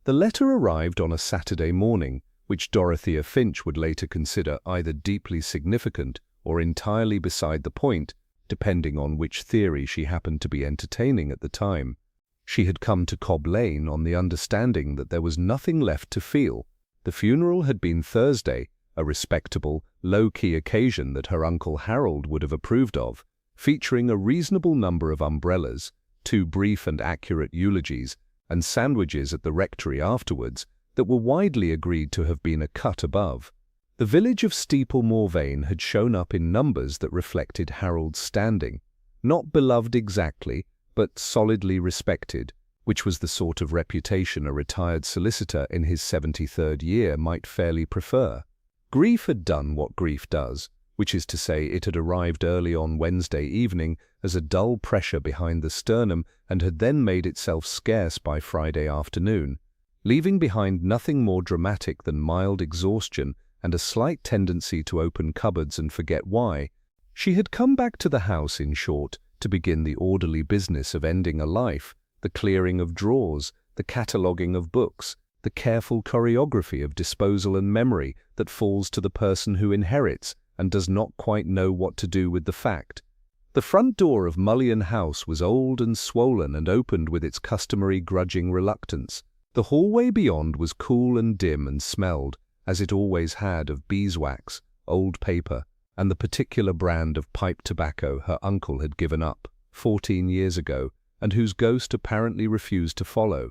The letter arrived on a Saturday morning, which Dorothea Finch would later consider either deeply significant or entirely beside the point, depending on which theory she happened to be entertaining at the time. She had come to Cobb Lane on the understanding that there was nothing left to feel. The funeral had been Thursday, a respectable, low-key occasion that her Uncle Harold would have approved of, featuring a reasonable number of umbrellas, 2 brief and accurate eulogies, and sandwiches at the rectory afterwards that were widely agreed to have been a cut above. The village of Steeple Moor Vane had shown up in numbers that reflected Harold's standing, not beloved exactly, but solidly respected, which was the sort of reputation a retired solicitor in his 73rd year might fairly prefer. Grief had done what grief does, which is to say it had arrived early on Wednesday evening as a dull pressure behind the sternum and had then made itself scarce by Friday afternoon, leaving behind nothing more dramatic than mild exhaustion and a slight tendency to open cupboards and forget why. She had come back to the house, in short, to begin the orderly business of ending a life, the clearing of drawers, the cataloguing of books, the careful choreography of disposal and memory that falls to the person who inherits and does not quite know what to do with the fact. The front door of Mullion House was old and swollen and opened with its customary grudging reluctance. The hallway beyond was cool and dim and smelled, as it always had, of beeswax, old paper, and the particular brand of pipe tobacco her uncle had given up 14 years ago, and whose ghost apparently refused to follow.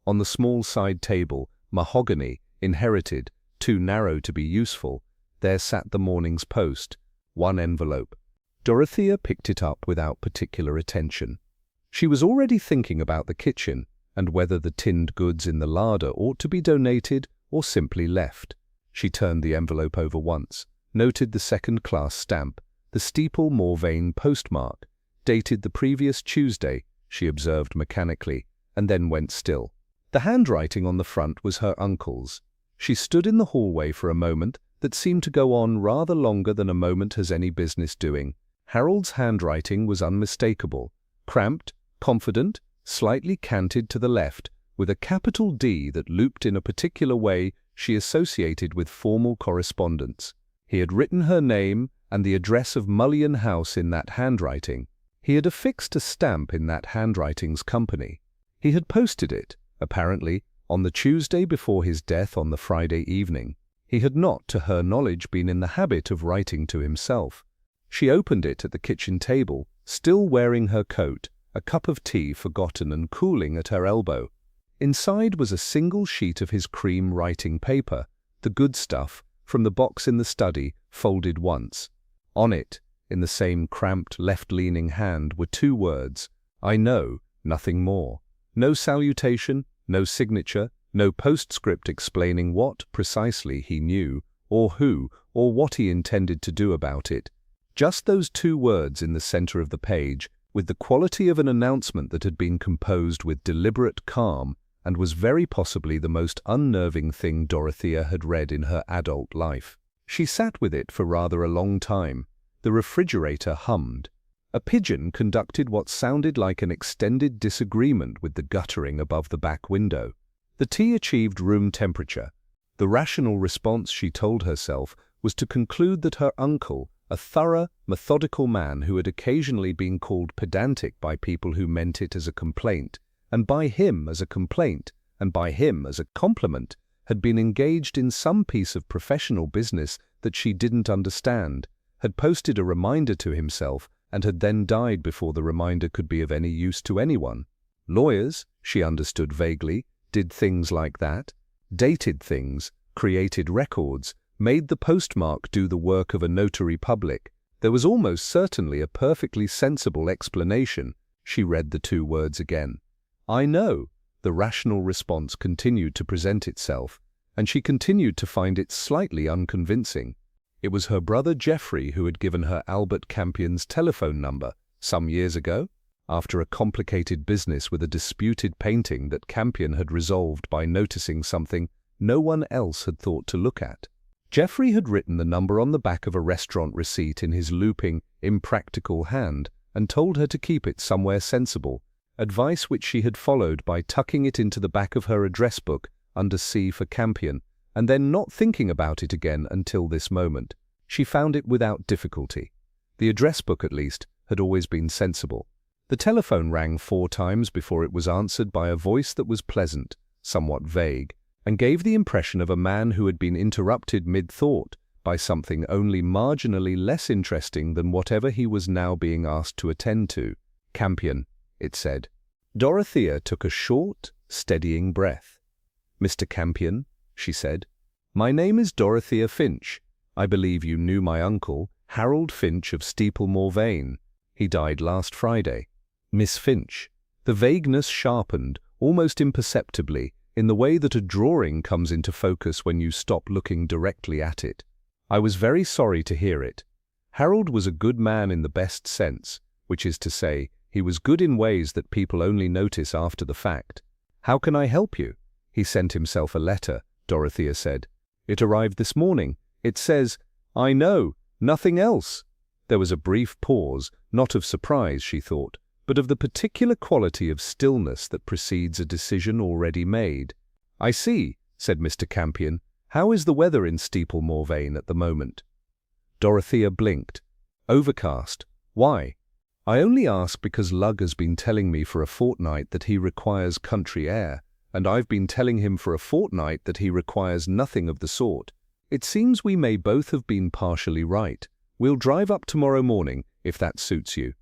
On the small side table, mahogany, inherited, too narrow to be useful, there sat the morning's post, 1 envelope. Dorothea picked it up without particular attention. She was already thinking about the kitchen, and whether the tinned goods in the larder ought to be donated or simply left. She turned the envelope over once, noted the second-class stamp, the Steeple Moor Vane postmark, dated the previous Tuesday, she observed mechanically, and then went still. The handwriting on the front was her uncle's. She stood in the hallway for a moment that seemed to go on rather longer than a moment has any business doing. Harold's handwriting was unmistakable, cramped, confident, slightly canted to the left, with a capital D that looped in a particular way she associated with formal correspondence. He had written her name and the address of Mullion House in that handwriting. He had affixed a stamp in that handwriting's company. He had posted it, apparently, on the Tuesday before his death on the Friday evening. He had not, to her knowledge, been in the habit of writing to himself. She opened it at the kitchen table, still wearing her coat, a cup of tea forgotten and cooling at her elbow. Inside was a single sheet of his cream writing paper, the good stuff, from the box in the study, folded once. On it, in the same cramped, left-leaning hand, were 2 words, "I know," nothing more. No salutation, no signature, no postscript explaining what, precisely, he knew, or who, or what he intended to do about it. Just those 2 words in the center of the page, with the quality of an announcement that had been composed with deliberate calm and was very possibly the most unnerving thing Dorothea had read in her adult life. She sat with it for rather a long time. The refrigerator hummed. A pigeon conducted what sounded like an extended disagreement with the guttering above the back window. The tea achieved room temperature. The rational response, she told herself, was to conclude that her uncle, a thorough, methodical man who had occasionally been called pedantic by people who meant it as a complaint, and by him as a complaint, and by him as a compliment, had been engaged in some piece of professional business that she didn't understand, had posted a reminder to himself, and had then died before the reminder could be of any use to anyone. Lawyers, she understood vaguely, did things like that, dated things, created records, made the postmark do the work of a notary public. There was almost certainly a perfectly sensible explanation. She read the 2 words again. "I know." The rational response continued to present itself, and she continued to find it slightly unconvincing. It was her brother Geoffrey who had given her Albert Campion's telephone number some years ago, after a complicated business with a disputed painting that Campion had resolved by noticing something no one else had thought to look at. Geoffrey had written the number on the back of a restaurant receipt in his looping, impractical hand and told her to keep it somewhere sensible, advice which she had followed by tucking it into the back of her address book under C for Campion, and then not thinking about it again until this moment. She found it without difficulty. The address book, at least, had always been sensible. The telephone rang 4 times before it was answered by a voice that was pleasant, somewhat vague, and gave the impression of a man who had been interrupted mid-thought by something only marginally less interesting than whatever he was now being asked to attend to. Campion, it said. Dorothea took a short, steadying breath. "Mr. Campion," she said, "my name is Dorothea Finch. I believe you knew my uncle, Harold Finch of Steeplemore Vane. He died last Friday." Miss Finch. The vagueness sharpened, almost imperceptibly, in the way that a drawing comes into focus when you stop looking directly at it. "I was very sorry to hear it. Harold was a good man in the best sense, which is to say, he was good in ways that people only notice after the fact. How can I help you?" "He sent himself a letter," Dorothea said. "It arrived this morning. It says, 'I know, nothing else.'" There was a brief pause, not of surprise, she thought, but of the particular quality of stillness that precedes a decision already made. "I see," said Mr. Campion. "How is the weather in Steeplemore Vane at the moment?" Dorothea blinked. "Overcast. Why?" "I only ask because Lugg has been telling me for a fortnight that he requires country air, and I've been telling him for a fortnight that he requires nothing of the sort. It seems we may both have been partially right. We'll drive up tomorrow morning, if that suits you."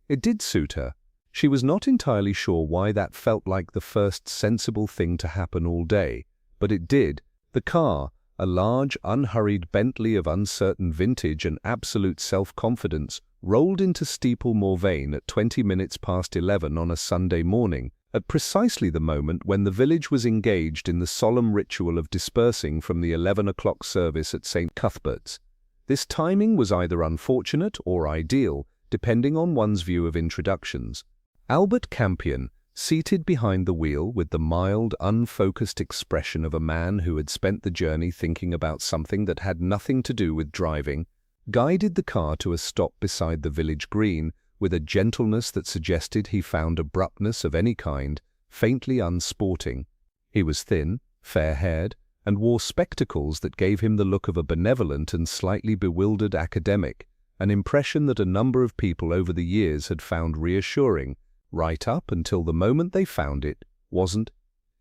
It did suit her. She was not entirely sure why that felt like the first sensible thing to happen all day, but it did. The car, a large, unhurried Bentley of uncertain vintage and absolute self-confidence, rolled into Steeplemore Vane at 20 minutes past 11 on a Sunday morning, at precisely the moment when the village was engaged in the solemn ritual of dispersing from the 11 o'clock service at St. Cuthbert's. This timing was either unfortunate or ideal, depending on one's view of introductions. Albert Campion, seated behind the wheel with the mild, unfocused expression of a man who had spent the journey thinking about something that had nothing to do with driving, guided the car to a stop beside the village green with a gentleness that suggested he found abruptness of any kind faintly unsporting. He was thin, fair-haired, and wore spectacles that gave him the look of a benevolent and slightly bewildered academic, an impression that a number of people over the years had found reassuring, right up until the moment they found it wasn't.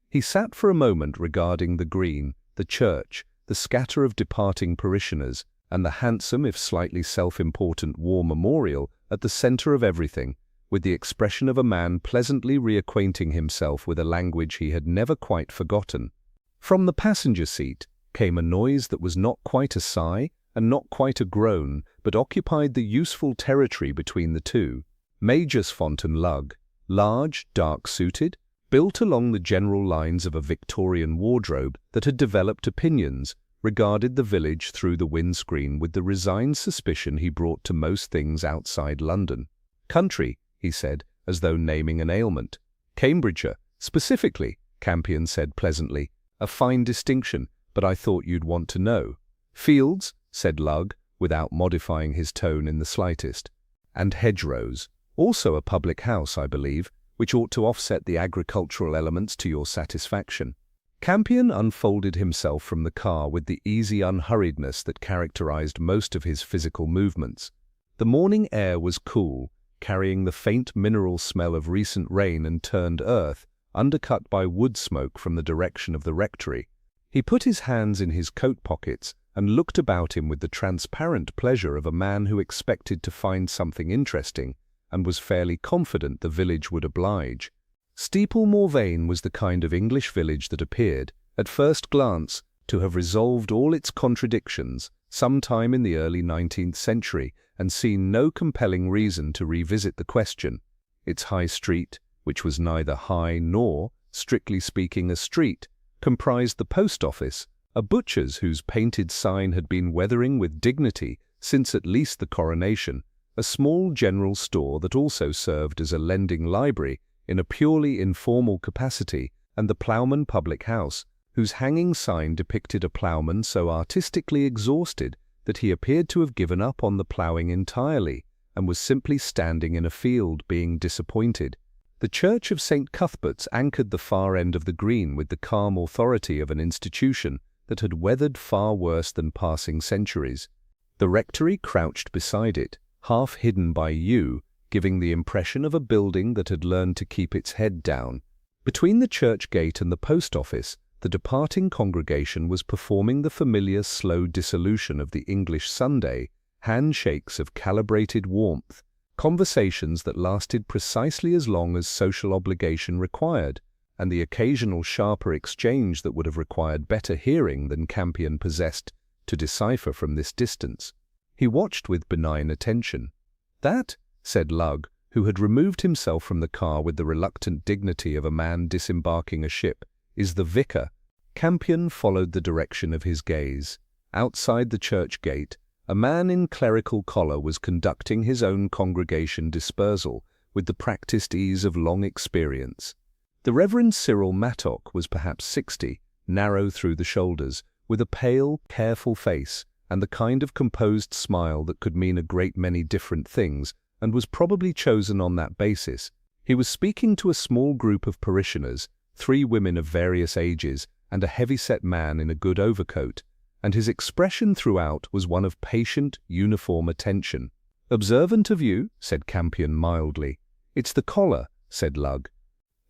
He sat for a moment regarding the green, the church, the scatter of departing parishioners, and the handsome if slightly self-important war memorial at the center of everything, with the expression of a man pleasantly reacquainting himself with a language he had never quite forgotten. From the passenger seat came a noise that was not quite a sigh and not quite a groan, but occupied the useful territory between the two. Major's Fontaine Lugg, large, dark-suited, built along the general lines of a Victorian wardrobe that had developed opinions, regarded the village through the windscreen with the resigned suspicion he brought to most things outside London. "Country," he said, as though naming an ailment. "Cambridgeshire, specifically," Campion said pleasantly. "A fine distinction, but I thought you'd want to know." "Fields," said Lugg, without modifying his tone in the slightest. "And hedgerows. Also a public house, I believe, which ought to offset the agricultural elements to your satisfaction." Campion unfolded himself from the car with the easy unhurriedness that characterized most of his physical movements. The morning air was cool, carrying the faint mineral smell of recent rain and turned earth, undercut by wood smoke from the direction of the rectory. He put his hands in his coat pockets and looked about him with the transparent pleasure of a man who expected to find something interesting and was fairly confident the village would oblige. Steeplemore Vane was the kind of English village that appeared, at first glance, to have resolved all its contradictions sometime in the early 19th century and seen no compelling reason to revisit the question. Its high street, which was neither high nor, strictly speaking, a street, comprised the post office, a butcher's whose painted sign had been weathering with dignity since at least the coronation, a small general store that also served as a lending library in a purely informal capacity, and the Ploughman public house, whose hanging sign depicted a ploughman so artistically exhausted that he appeared to have given up on the ploughing entirely and was simply standing in a field being disappointed. The church of St. Cuthbert's anchored the far end of the green with the calm authority of an institution that had weathered far worse than passing centuries. The rectory crouched beside it, half hidden by yew, giving the impression of a building that had learned to keep its head down. Between the church gate and the post office, the departing congregation was performing the familiar slow dissolution of the English Sunday, handshakes of calibrated warmth, conversations that lasted precisely as long as social obligation required, and the occasional sharper exchange that would have required better hearing than Campion possessed to decipher from this distance. He watched with benign attention. "That," said Lugg, who had removed himself from the car with the reluctant dignity of a man disembarking a ship, "is the vicar." Campion followed the direction of his gaze. Outside the church gate, a man in clerical collar was conducting his own congregation dispersal with the practiced ease of long experience. The Reverend Cyril Mattock was perhaps 60, narrow through the shoulders, with a pale, careful face and the kind of composed smile that could mean a great many different things, and was probably chosen on that basis. He was speaking to a small group of parishioners, 3 women of various ages and a heavy-set man in a good overcoat, and his expression throughout was one of patient, uniform attention. "Observant of you," said Campion mildly. "It's the collar," said Lugg.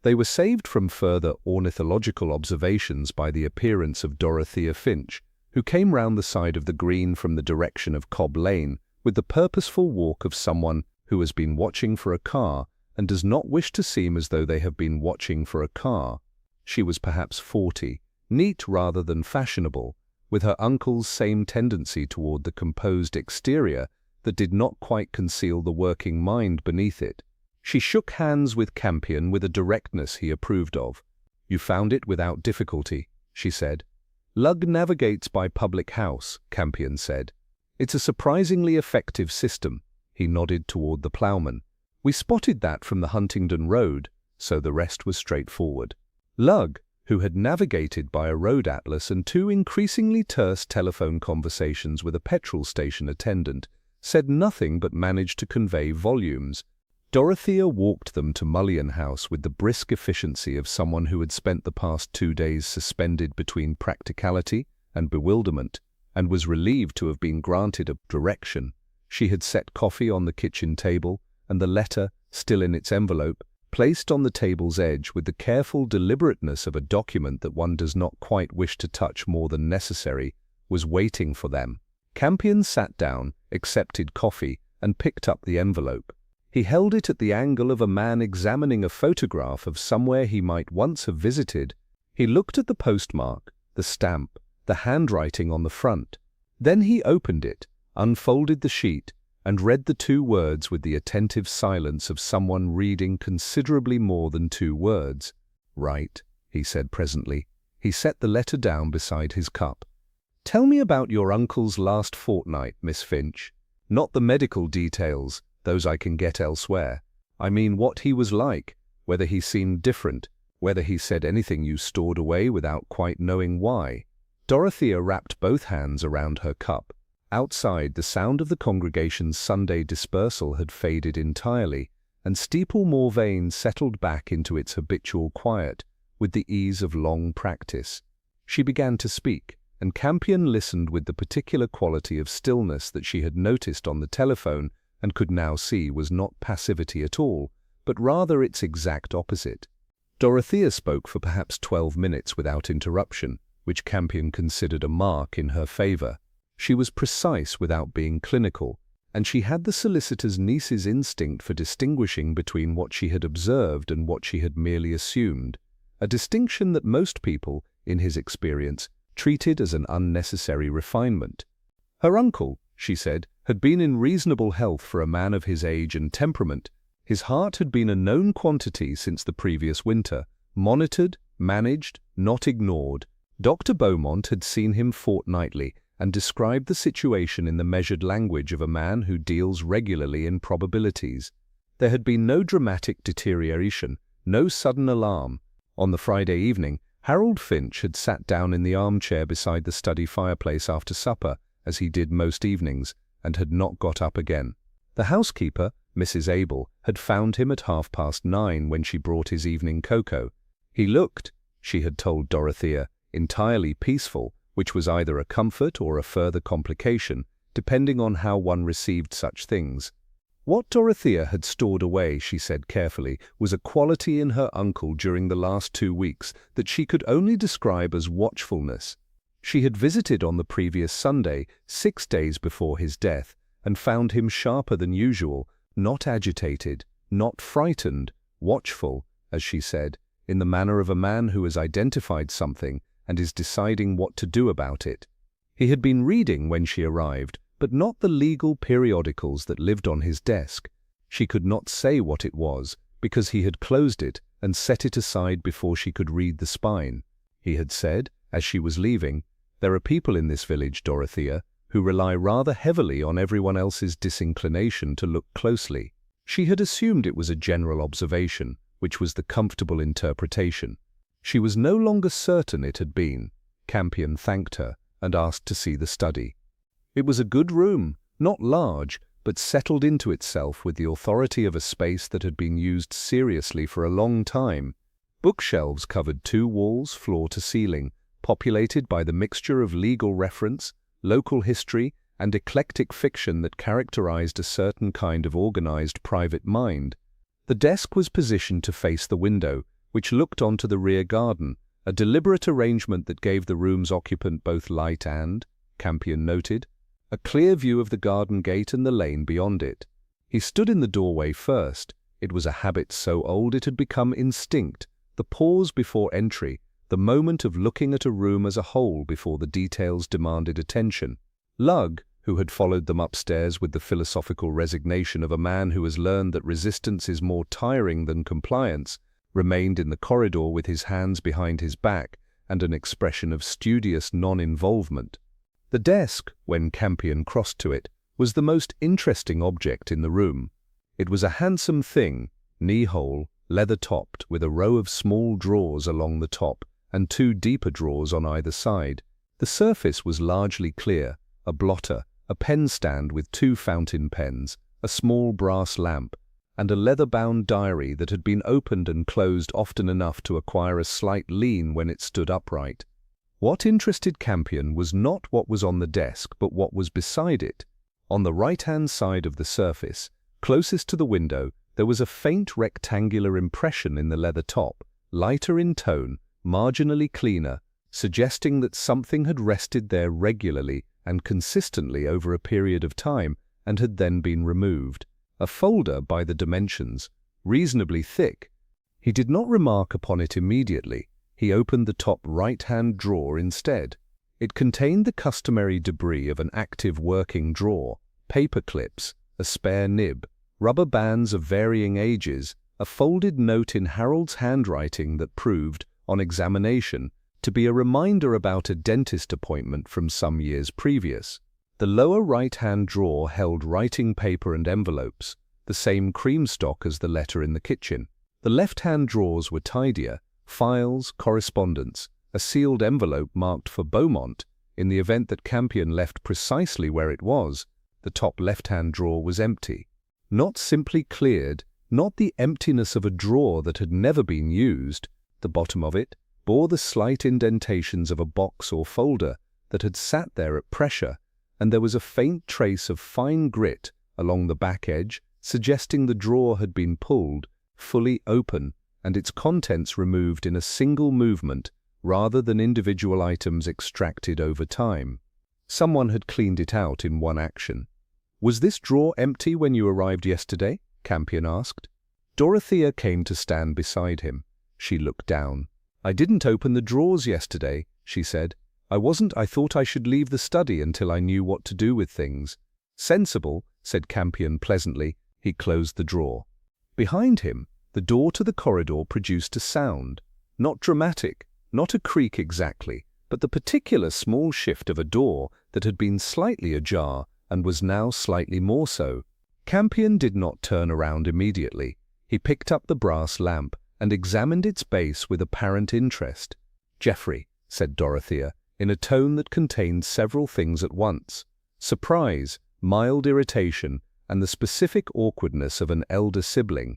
They were saved from further ornithological observations by the appearance of Dorothea Finch, who came round the side of the green from the direction of Cobb Lane with the purposeful walk of someone who has been watching for a car and does not wish to seem as though they have been watching for a car. She was perhaps 40, neat rather than fashionable, with her uncle's same tendency toward the composed exterior that did not quite conceal the working mind beneath it. She shook hands with Campion with a directness he approved of. "You found it without difficulty," she said. "Lugg navigates by public house," Campion said. "It's a surprisingly effective system." He nodded toward the ploughman. "We spotted that from the Huntingdon Road, so the rest was straightforward." Lugg, who had navigated by a road atlas and 2 increasingly terse telephone conversations with a petrol station attendant, said nothing but managed to convey volumes. Dorothea walked them to Mullion House with the brisk efficiency of someone who had spent the past 2 days suspended between practicality and bewilderment, and was relieved to have been granted a direction. She had set coffee on the kitchen table, and the letter, still in its envelope, placed on the table's edge with the careful deliberateness of a document that one does not quite wish to touch more than necessary, was waiting for them. Campion sat down, accepted coffee, and picked up the envelope. He held it at the angle of a man examining a photograph of somewhere he might once have visited. He looked at the postmark, the stamp, the handwriting on the front. Then he opened it, unfolded the sheet, and read the 2 words with the attentive silence of someone reading considerably more than 2 words. "Right," he said presently. He set the letter down beside his cup. "Tell me about your uncle's last fortnight, Miss Finch. Not the medical details, those I can get elsewhere. I mean what he was like, whether he seemed different, whether he said anything you stored away without quite knowing why." Dorothea wrapped both hands around her cup. Outside, the sound of the congregation's Sunday dispersal had faded entirely, and Steeple Moor Vane settled back into its habitual quiet, with the ease of long practice. She began to speak, and Campion listened with the particular quality of stillness that she had noticed on the telephone and could now see was not passivity at all, but rather its exact opposite. Dorothea spoke for perhaps 12 minutes without interruption, which Campion considered a mark in her favor. She was precise without being clinical, and she had the solicitor's niece's instinct for distinguishing between what she had observed and what she had merely assumed, a distinction that most people, in his experience, treated as an unnecessary refinement. Her uncle, she said, had been in reasonable health for a man of his age and temperament. His heart had been a known quantity since the previous winter, monitored, managed, not ignored. Dr. Beaumont had seen him fortnightly and described the situation in the measured language of a man who deals regularly in probabilities. There had been no dramatic deterioration, no sudden alarm. On the Friday evening, Harold Finch had sat down in the armchair beside the study fireplace after supper, as he did most evenings, and had not got up again. The housekeeper, Mrs. Abel, had found him at 9:30 when she brought his evening cocoa. He looked, she had told Dorothea, entirely peaceful, which was either a comfort or a further complication, depending on how one received such things. What Dorothea had stored away, she said carefully, was a quality in her uncle during the last 2 weeks that she could only describe as watchfulness. She had visited on the previous Sunday, 6 days before his death, and found him sharper than usual, not agitated, not frightened, watchful, as she said, in the manner of a man who has identified something and is deciding what to do about it. He had been reading when she arrived, but not the legal periodicals that lived on his desk. She could not say what it was, because he had closed it and set it aside before she could read the spine. He had said, as she was leaving, "There are people in this village, Dorothea, who rely rather heavily on everyone else's disinclination to look closely." She had assumed it was a general observation, which was the comfortable interpretation. She was no longer certain it had been. Campion thanked her and asked to see the study. It was a good room, not large, but settled into itself with the authority of a space that had been used seriously for a long time. Bookshelves covered 2 walls, floor to ceiling, populated by the mixture of legal reference, local history, and eclectic fiction that characterized a certain kind of organized private mind. The desk was positioned to face the window, which looked onto the rear garden, a deliberate arrangement that gave the room's occupant both light and, Campion noted, a clear view of the garden gate and the lane beyond it. He stood in the doorway first. It was a habit so old it had become instinct, the pause before entry, the moment of looking at a room as a whole before the details demanded attention. Lugg, who had followed them upstairs with the philosophical resignation of a man who has learned that resistance is more tiring than compliance, remained in the corridor with his hands behind his back and an expression of studious non-involvement. The desk, when Campion crossed to it, was the most interesting object in the room. It was a handsome thing, knee-hole, leather-topped, with a row of small drawers along the top and 2 deeper drawers on either side. The surface was largely clear, a blotter, a pen stand with 2 fountain pens, a small brass lamp, and a leather-bound diary that had been opened and closed often enough to acquire a slight lean when it stood upright. What interested Campion was not what was on the desk, but what was beside it. On the right-hand side of the surface, closest to the window, there was a faint rectangular impression in the leather top, lighter in tone, marginally cleaner, suggesting that something had rested there regularly and consistently over a period of time and had then been removed. A folder by the dimensions, reasonably thick. He did not remark upon it immediately. He opened the top right-hand drawer instead. It contained the customary debris of an active working drawer, paper clips, a spare nib, rubber bands of varying ages, a folded note in Harold's handwriting that proved, on examination, to be a reminder about a dentist appointment from some years previous. The lower right-hand drawer held writing paper and envelopes, the same cream stock as the letter in the kitchen. The left-hand drawers were tidier, files, correspondence, a sealed envelope marked for Beaumont, in the event that Campion left precisely where it was. The top left-hand drawer was empty. Not simply cleared, not the emptiness of a drawer that had never been used. The bottom of it bore the slight indentations of a box or folder that had sat there at pressure, and there was a faint trace of fine grit along the back edge, suggesting the drawer had been pulled, fully open, and its contents removed in a single movement rather than individual items extracted over time. Someone had cleaned it out in one action. "Was this drawer empty when you arrived yesterday?" Campion asked. Dorothea came to stand beside him. She looked down. "I didn't open the drawers yesterday," she said. I thought I should leave the study until I knew what to do with things." "Sensible," said Campion pleasantly. He closed the drawer. Behind him, the door to the corridor produced a sound. Not dramatic, not a creak exactly, but the particular small shift of a door that had been slightly ajar and was now slightly more so. Campion did not turn around immediately. He picked up the brass lamp and examined its base with apparent interest. "Geoffrey," said Dorothea, in a tone that contained several things at once: surprise, mild irritation, and the specific awkwardness of an elder sibling.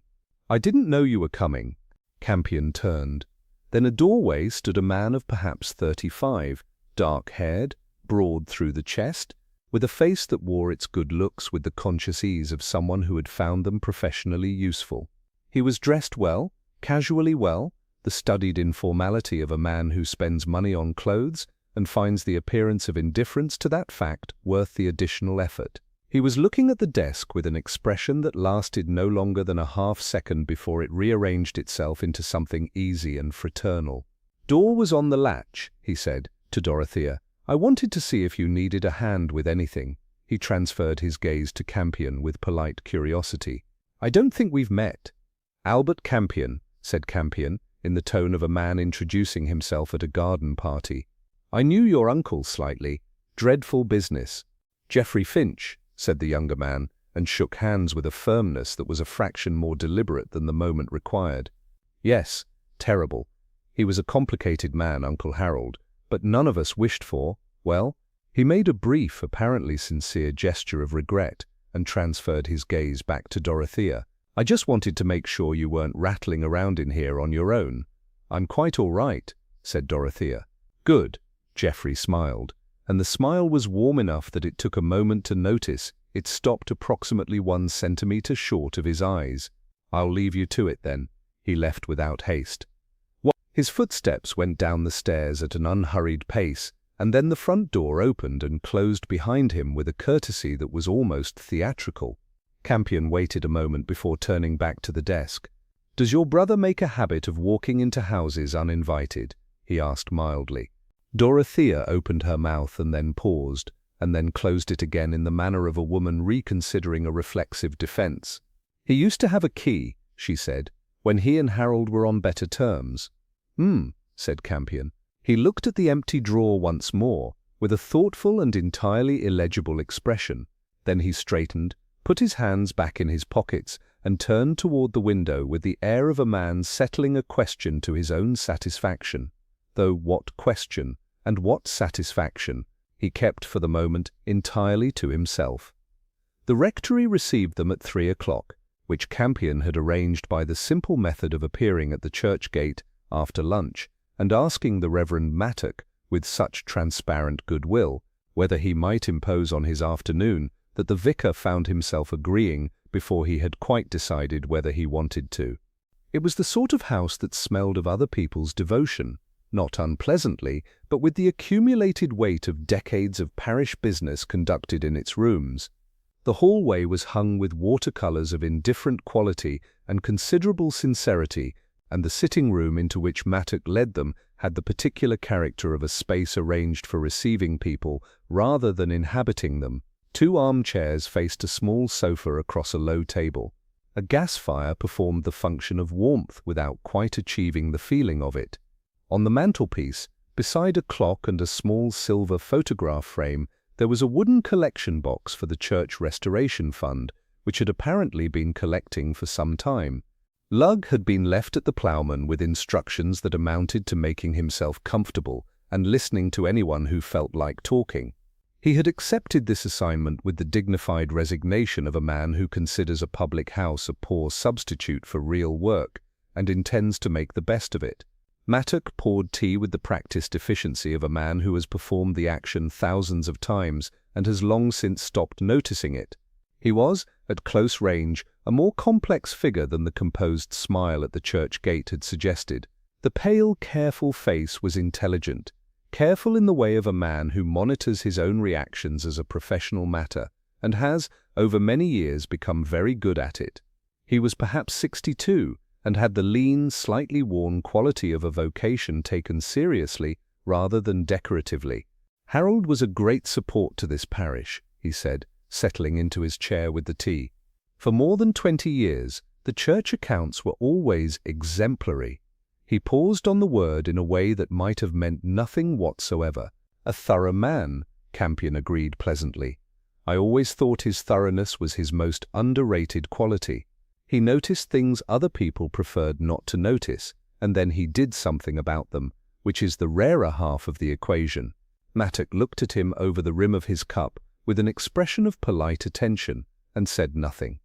"I didn't know you were coming." Campion turned. Then a doorway stood a man of perhaps 35, dark-haired, broad through the chest, with a face that wore its good looks with the conscious ease of someone who had found them professionally useful. He was dressed well, casually well, the studied informality of a man who spends money on clothes and finds the appearance of indifference to that fact worth the additional effort. He was looking at the desk with an expression that lasted no longer than a half-second before it rearranged itself into something easy and fraternal. "Door was on the latch," he said, to Dorothea. "I wanted to see if you needed a hand with anything." He transferred his gaze to Campion with polite curiosity. "I don't think we've met." "Albert Campion," said Campion, in the tone of a man introducing himself at a garden party. "I knew your uncle slightly. Dreadful business." "Geoffrey Finch," said the younger man, and shook hands with a firmness that was a fraction more deliberate than the moment required. "Yes, terrible. He was a complicated man, Uncle Harold, but none of us wished for, well." He made a brief, apparently sincere gesture of regret and transferred his gaze back to Dorothea. "I just wanted to make sure you weren't rattling around in here on your own." "I'm quite all right," said Dorothea. "Good." Geoffrey smiled, and the smile was warm enough that it took a moment to notice it stopped approximately 1 centimeter short of his eyes. "I'll leave you to it then." He left without haste. His footsteps went down the stairs at an unhurried pace, and then the front door opened and closed behind him with a courtesy that was almost theatrical. Campion waited a moment before turning back to the desk. "Does your brother make a habit of walking into houses uninvited?" he asked mildly. Dorothea opened her mouth and then paused, and then closed it again in the manner of a woman reconsidering a reflexive defense. "He used to have a key," she said, "when he and Harold were on better terms." Said Campion. He looked at the empty drawer once more, with a thoughtful and entirely illegible expression. Then he straightened, put his hands back in his pockets, and turned toward the window with the air of a man settling a question to his own satisfaction. Though what question, and what satisfaction, he kept for the moment entirely to himself. The rectory received them at 3 o'clock, which Campion had arranged by the simple method of appearing at the church gate after lunch and asking the Reverend Mattock, with such transparent goodwill, whether he might impose on his afternoon, that the vicar found himself agreeing before he had quite decided whether he wanted to. It was the sort of house that smelled of other people's devotion, not unpleasantly, but with the accumulated weight of decades of parish business conducted in its rooms. The hallway was hung with watercolors of indifferent quality and considerable sincerity, and the sitting room into which Mattock led them had the particular character of a space arranged for receiving people rather than inhabiting them. 2 armchairs faced a small sofa across a low table. A gas fire performed the function of warmth without quite achieving the feeling of it. On the mantelpiece, beside a clock and a small silver photograph frame, there was a wooden collection box for the Church Restoration Fund, which had apparently been collecting for some time. Lugg had been left at the Ploughman with instructions that amounted to making himself comfortable and listening to anyone who felt like talking. He had accepted this assignment with the dignified resignation of a man who considers a public house a poor substitute for real work and intends to make the best of it. Mattock poured tea with the practiced efficiency of a man who has performed the action thousands of times and has long since stopped noticing it. He was, at close range, a more complex figure than the composed smile at the church gate had suggested. The pale, careful face was intelligent, careful in the way of a man who monitors his own reactions as a professional matter and has, over many years, become very good at it. He was perhaps 62 and had the lean, slightly worn quality of a vocation taken seriously rather than decoratively. "Harold was a great support to this parish," he said, settling into his chair with the tea. "For more than 20 years, the church accounts were always exemplary." He paused on the word in a way that might have meant nothing whatsoever. "A thorough man," Campion agreed pleasantly. "I always thought his thoroughness was his most underrated quality. He noticed things other people preferred not to notice, and then he did something about them, which is the rarer half of the equation." Mattock looked at him over the rim of his cup with an expression of polite attention, and said nothing.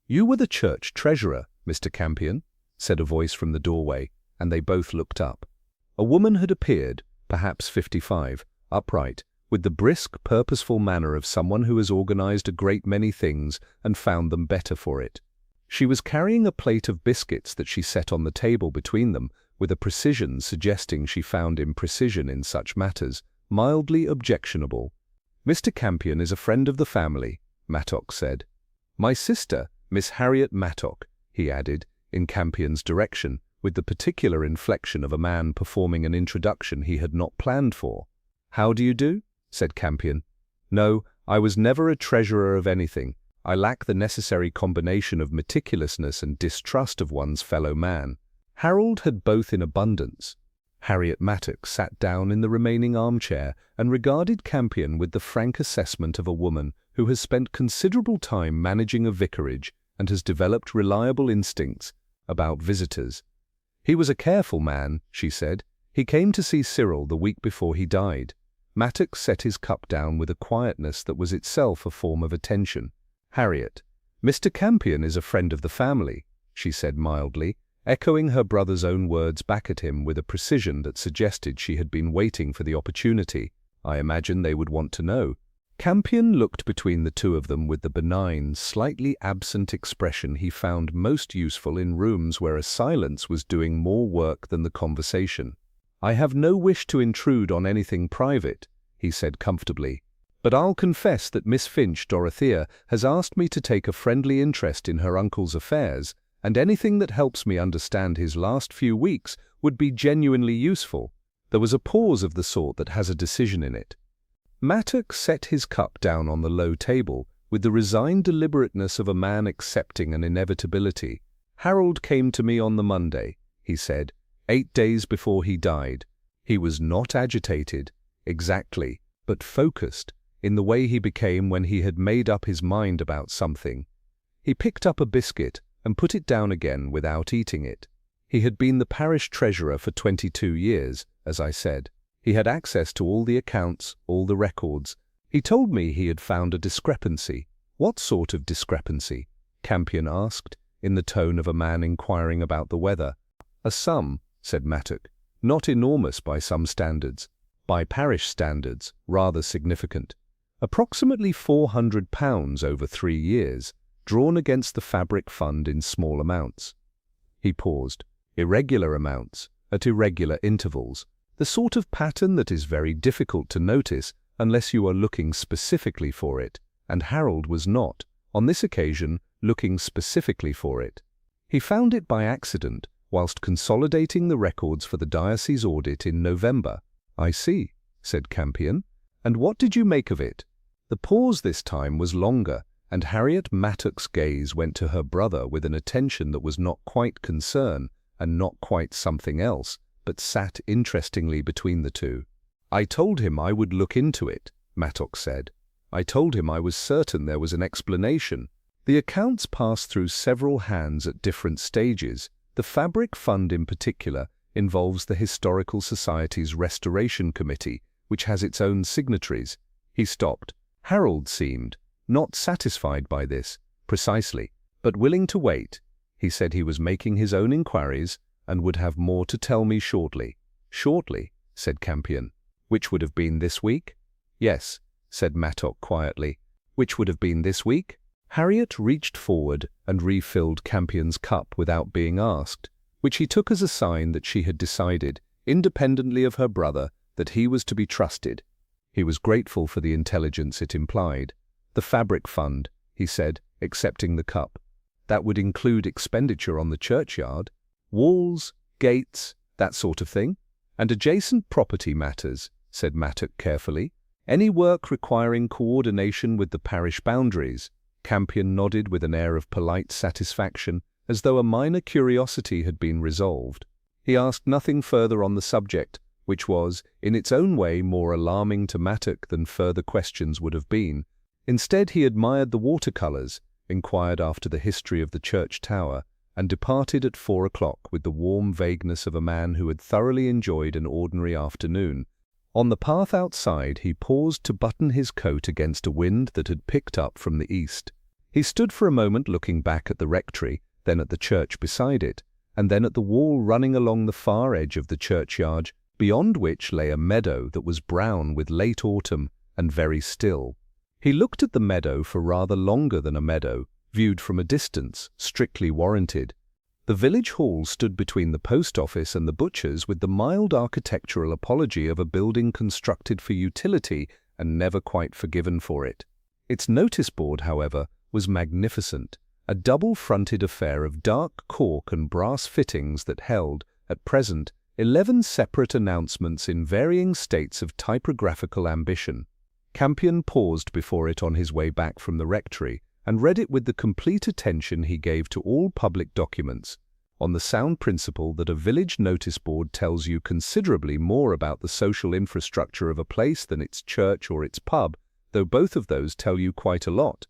"You were the church treasurer, Mr. Campion," said a voice from the doorway, and they both looked up. A woman had appeared, perhaps 55, upright, with the brisk, purposeful manner of someone who has organized a great many things and found them better for it. She was carrying a plate of biscuits that she set on the table between them, with a precision suggesting she found imprecision in such matters mildly objectionable. "Mr. Campion is a friend of the family," Mattock said. "My sister, Miss Harriet Mattock," he added, in Campion's direction, with the particular inflection of a man performing an introduction he had not planned for. "How do you do?" said Campion. "No, I was never a treasurer of anything. I lack the necessary combination of meticulousness and distrust of one's fellow man." Harold had both in abundance. Harriet Mattock sat down in the remaining armchair and regarded Campion with the frank assessment of a woman who has spent considerable time managing a vicarage and has developed reliable instincts about visitors. "He was a careful man," she said. "He came to see Cyril the week before he died." Mattock set his cup down with a quietness that was itself a form of attention. "Harriet, Mr. Campion is a friend of the family," she said mildly, echoing her brother's own words back at him with a precision that suggested she had been waiting for the opportunity. "I imagine they would want to know." Campion looked between the two of them with the benign, slightly absent expression he found most useful in rooms where a silence was doing more work than the conversation. "I have no wish to intrude on anything private," he said comfortably, "but I'll confess that Miss Finch, Dorothea, has asked me to take a friendly interest in her uncle's affairs, and anything that helps me understand his last few weeks would be genuinely useful." There was a pause of the sort that has a decision in it. Mattock set his cup down on the low table with the resigned deliberateness of a man accepting an inevitability. "Harold came to me on the Monday," he said, 8 days before he died. He was not agitated, exactly, but focused, in the way he became when he had made up his mind about something. He picked up a biscuit and put it down again without eating it. He had been the parish treasurer for 22 years, as I said. He had access to all the accounts, all the records. He told me he had found a discrepancy. "What sort of discrepancy?" Campion asked, in the tone of a man inquiring about the weather. "A sum," said Mattock, "not enormous by some standards. By parish standards, rather significant. Approximately £400 over 3 years, drawn against the fabric fund in small amounts." He paused. "Irregular amounts, at irregular intervals. The sort of pattern that is very difficult to notice unless you are looking specifically for it, and Harold was not, on this occasion, looking specifically for it. He found it by accident whilst consolidating the records for the diocese audit in November." "I see," said Campion. "And what did you make of it?" The pause this time was longer, and Harriet Mattock's gaze went to her brother with an attention that was not quite concern and not quite something else, but sat interestingly between the two. "I told him I would look into it," Mattock said. "I told him I was certain there was an explanation. The accounts passed through several hands at different stages. The Fabric Fund in particular involves the Historical Society's Restoration Committee, which has its own signatories." He stopped. Harold seemed not satisfied by this, precisely, but willing to wait. He said he was making his own inquiries and would have more to tell me shortly. "Shortly," said Campion. "Which would have been this week?" "Yes," said Mattock quietly. "Which would have been this week?" Harriet reached forward and refilled Campion's cup without being asked, which he took as a sign that she had decided, independently of her brother, that he was to be trusted. He was grateful for the intelligence it implied. "The Fabric Fund," he said, accepting the cup. "That would include expenditure on the churchyard, walls, gates, that sort of thing?" "And adjacent property matters," said Mattock carefully. "Any work requiring coordination with the parish boundaries." Campion nodded with an air of polite satisfaction, as though a minor curiosity had been resolved. He asked nothing further on the subject, which was, in its own way, more alarming to Mattock than further questions would have been. Instead, he admired the watercolors, inquired after the history of the church tower, and departed at 4 o'clock with the warm vagueness of a man who had thoroughly enjoyed an ordinary afternoon. On the path outside, he paused to button his coat against a wind that had picked up from the east. He stood for a moment looking back at the rectory, then at the church beside it, and then at the wall running along the far edge of the churchyard, beyond which lay a meadow that was brown with late autumn and very still. He looked at the meadow for rather longer than a meadow, viewed from a distance, strictly warranted. The village hall stood between the post office and the butcher's with the mild architectural apology of a building constructed for utility and never quite forgiven for it. Its notice board, however, was magnificent, a double-fronted affair of dark cork and brass fittings that held, at present, 11 separate announcements in varying states of typographical ambition. Campion paused before it on his way back from the rectory and read it with the complete attention he gave to all public documents, on the sound principle that a village notice board tells you considerably more about the social infrastructure of a place than its church or its pub, though both of those tell you quite a lot.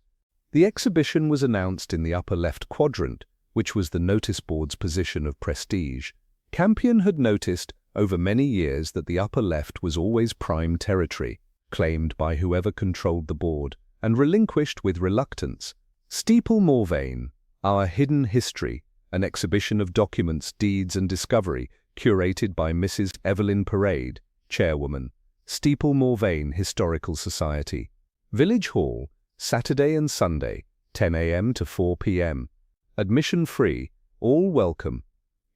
The exhibition was announced in the upper left quadrant, which was the notice board's position of prestige. Campion had noticed over many years that the upper left was always prime territory, claimed by whoever controlled the board, and relinquished with reluctance. Steeple Morvain, Our Hidden History, an exhibition of documents, deeds and discovery, curated by Mrs. Evelyn Parade, chairwoman, Steeple Morvain Historical Society. Village Hall, Saturday and Sunday, 10 a.m. to 4 p.m. Admission free, all welcome.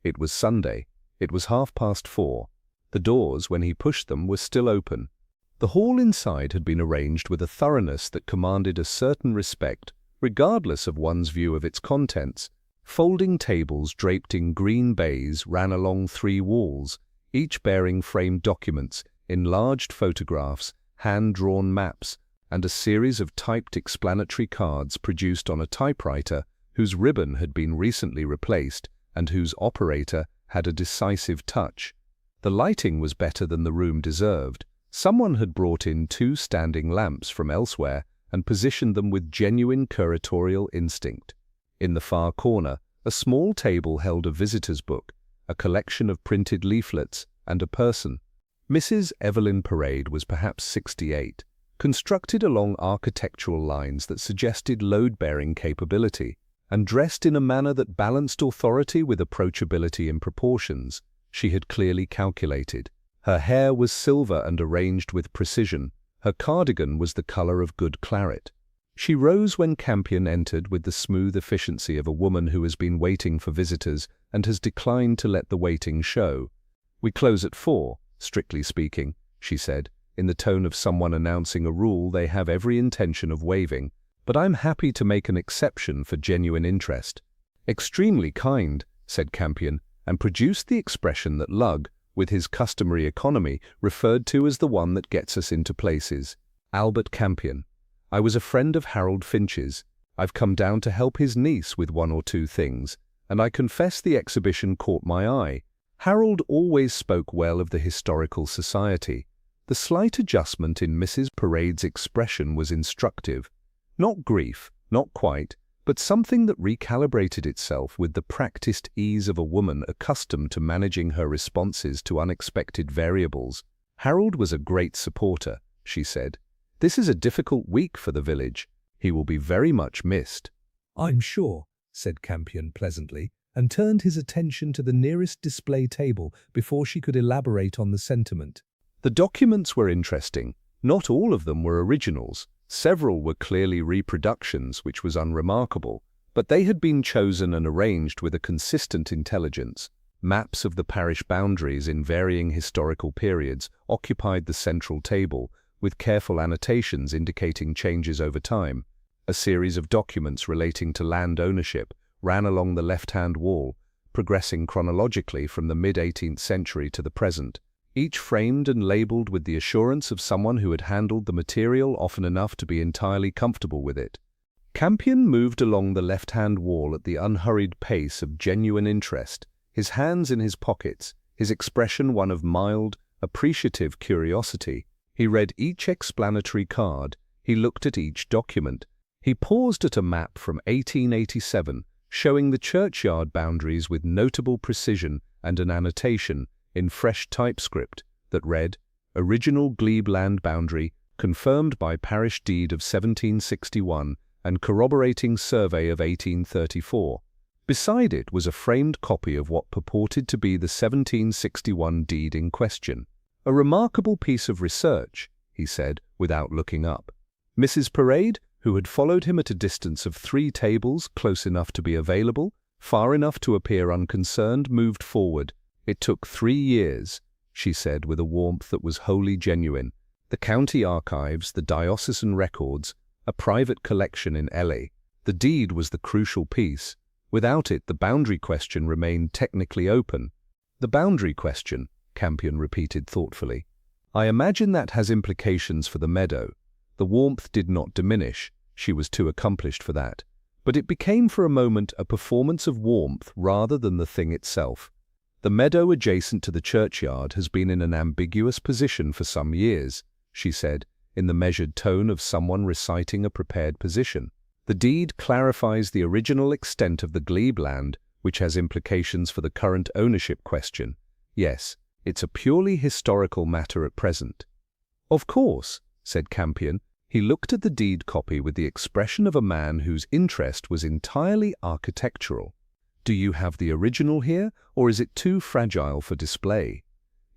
It was Sunday. It was 4:30. The doors, when he pushed them, were still open. The hall inside had been arranged with a thoroughness that commanded a certain respect, regardless of one's view of its contents. Folding tables draped in green baize ran along 3 walls, each bearing framed documents, enlarged photographs, hand-drawn maps, and a series of typed explanatory cards produced on a typewriter whose ribbon had been recently replaced and whose operator had a decisive touch. The lighting was better than the room deserved. Someone had brought in 2 standing lamps from elsewhere and positioned them with genuine curatorial instinct. In the far corner, a small table held a visitor's book, a collection of printed leaflets, and a person. Mrs. Evelyn Parade was perhaps 68, constructed along architectural lines that suggested load-bearing capability, and dressed in a manner that balanced authority with approachability in proportions she had clearly calculated. Her hair was silver and arranged with precision. Her cardigan was the color of good claret. She rose when Campion entered with the smooth efficiency of a woman who has been waiting for visitors and has declined to let the waiting show. "We close at 4, strictly speaking," she said, in the tone of someone announcing a rule they have every intention of waiving, "but I'm happy to make an exception for genuine interest." "Extremely kind," said Campion, and produced the expression that Lugg, with his customary economy, referred to as the one that gets us into places. "Albert Campion. I was a friend of Harold Finch's. I've come down to help his niece with 1 or 2 things, and I confess the exhibition caught my eye. Harold always spoke well of the Historical Society." The slight adjustment in Mrs. Parade's expression was instructive. Not grief, not quite, but something that recalibrated itself with the practiced ease of a woman accustomed to managing her responses to unexpected variables. "Harold was a great supporter," she said. "This is a difficult week for the village. He will be very much missed." "I'm sure," said Campion pleasantly, and turned his attention to the nearest display table before she could elaborate on the sentiment. The documents were interesting. Not all of them were originals. Several were clearly reproductions, which was unremarkable, but they had been chosen and arranged with a consistent intelligence. Maps of the parish boundaries in varying historical periods occupied the central table, with careful annotations indicating changes over time. A series of documents relating to land ownership ran along the left-hand wall, progressing chronologically from the mid-18th century to the present, each framed and labeled with the assurance of someone who had handled the material often enough to be entirely comfortable with it. Campion moved along the left-hand wall at the unhurried pace of genuine interest, his hands in his pockets, his expression one of mild, appreciative curiosity. He read each explanatory card, he looked at each document. He paused at a map from 1887, showing the churchyard boundaries with notable precision and an annotation in fresh typescript that read, "Original glebe land boundary, confirmed by parish deed of 1761 and corroborating survey of 1834. Beside it was a framed copy of what purported to be the 1761 deed in question. "A remarkable piece of research," he said, without looking up. Mrs. Parade, who had followed him at a distance of 3 tables, close enough to be available, far enough to appear unconcerned, moved forward. "It took 3 years," she said with a warmth that was wholly genuine. "The county archives, the diocesan records, a private collection in LA. The deed was the crucial piece. Without it, the boundary question remained technically open." "The boundary question," Campion repeated thoughtfully. "I imagine that has implications for the meadow." The warmth did not diminish. She was too accomplished for that. But it became for a moment a performance of warmth rather than the thing itself. "The meadow adjacent to the churchyard has been in an ambiguous position for some years," she said, in the measured tone of someone reciting a prepared position. "The deed clarifies the original extent of the glebe land, which has implications for the current ownership question. Yes, it's a purely historical matter at present." "Of course," said Campion. He looked at the deed copy with the expression of a man whose interest was entirely architectural. "Do you have the original here, or is it too fragile for display?"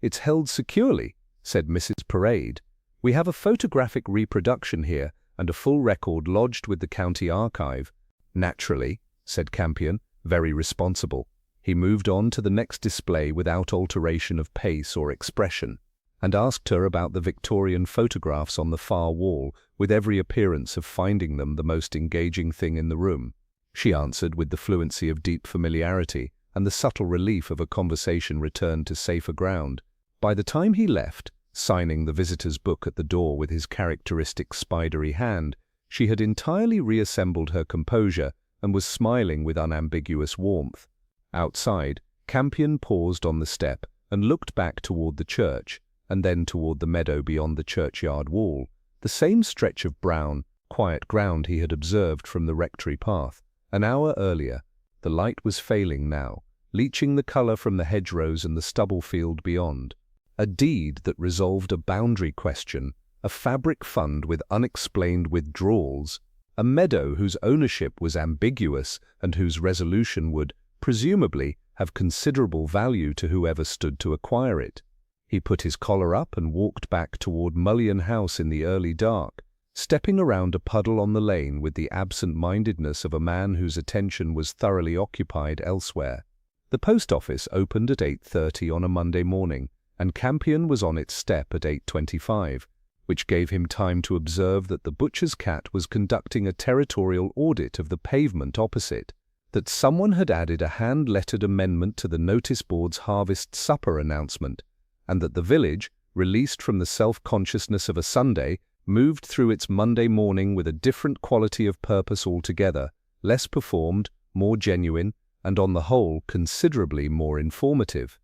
"It's held securely," said Mrs. Parade. "We have a photographic reproduction here and a full record lodged with the county archive." "Naturally," said Campion, very responsible. He moved on to the next display without alteration of pace or expression, and asked her about the Victorian photographs on the far wall, with every appearance of finding them the most engaging thing in the room. She answered with the fluency of deep familiarity and the subtle relief of a conversation returned to safer ground. By the time he left, signing the visitor's book at the door with his characteristic spidery hand, she had entirely reassembled her composure and was smiling with unambiguous warmth. Outside, Campion paused on the step and looked back toward the church, and then toward the meadow beyond the churchyard wall, the same stretch of brown, quiet ground he had observed from the rectory path. An hour earlier, the light was failing now, leaching the color from the hedgerows and the stubble field beyond. A deed that resolved a boundary question, a fabric fund with unexplained withdrawals, a meadow whose ownership was ambiguous and whose resolution would, presumably, have considerable value to whoever stood to acquire it. He put his collar up and walked back toward Mullion House in the early dark, stepping around a puddle on the lane with the absent-mindedness of a man whose attention was thoroughly occupied elsewhere. The post office opened at 8:30 on a Monday morning, and Campion was on its step at 8:25, which gave him time to observe that the butcher's cat was conducting a territorial audit of the pavement opposite, that someone had added a hand-lettered amendment to the notice board's harvest supper announcement, and that the village, released from the self-consciousness of a Sunday, moved through its Monday morning with a different quality of purpose altogether, less performed, more genuine, and on the whole considerably more informative.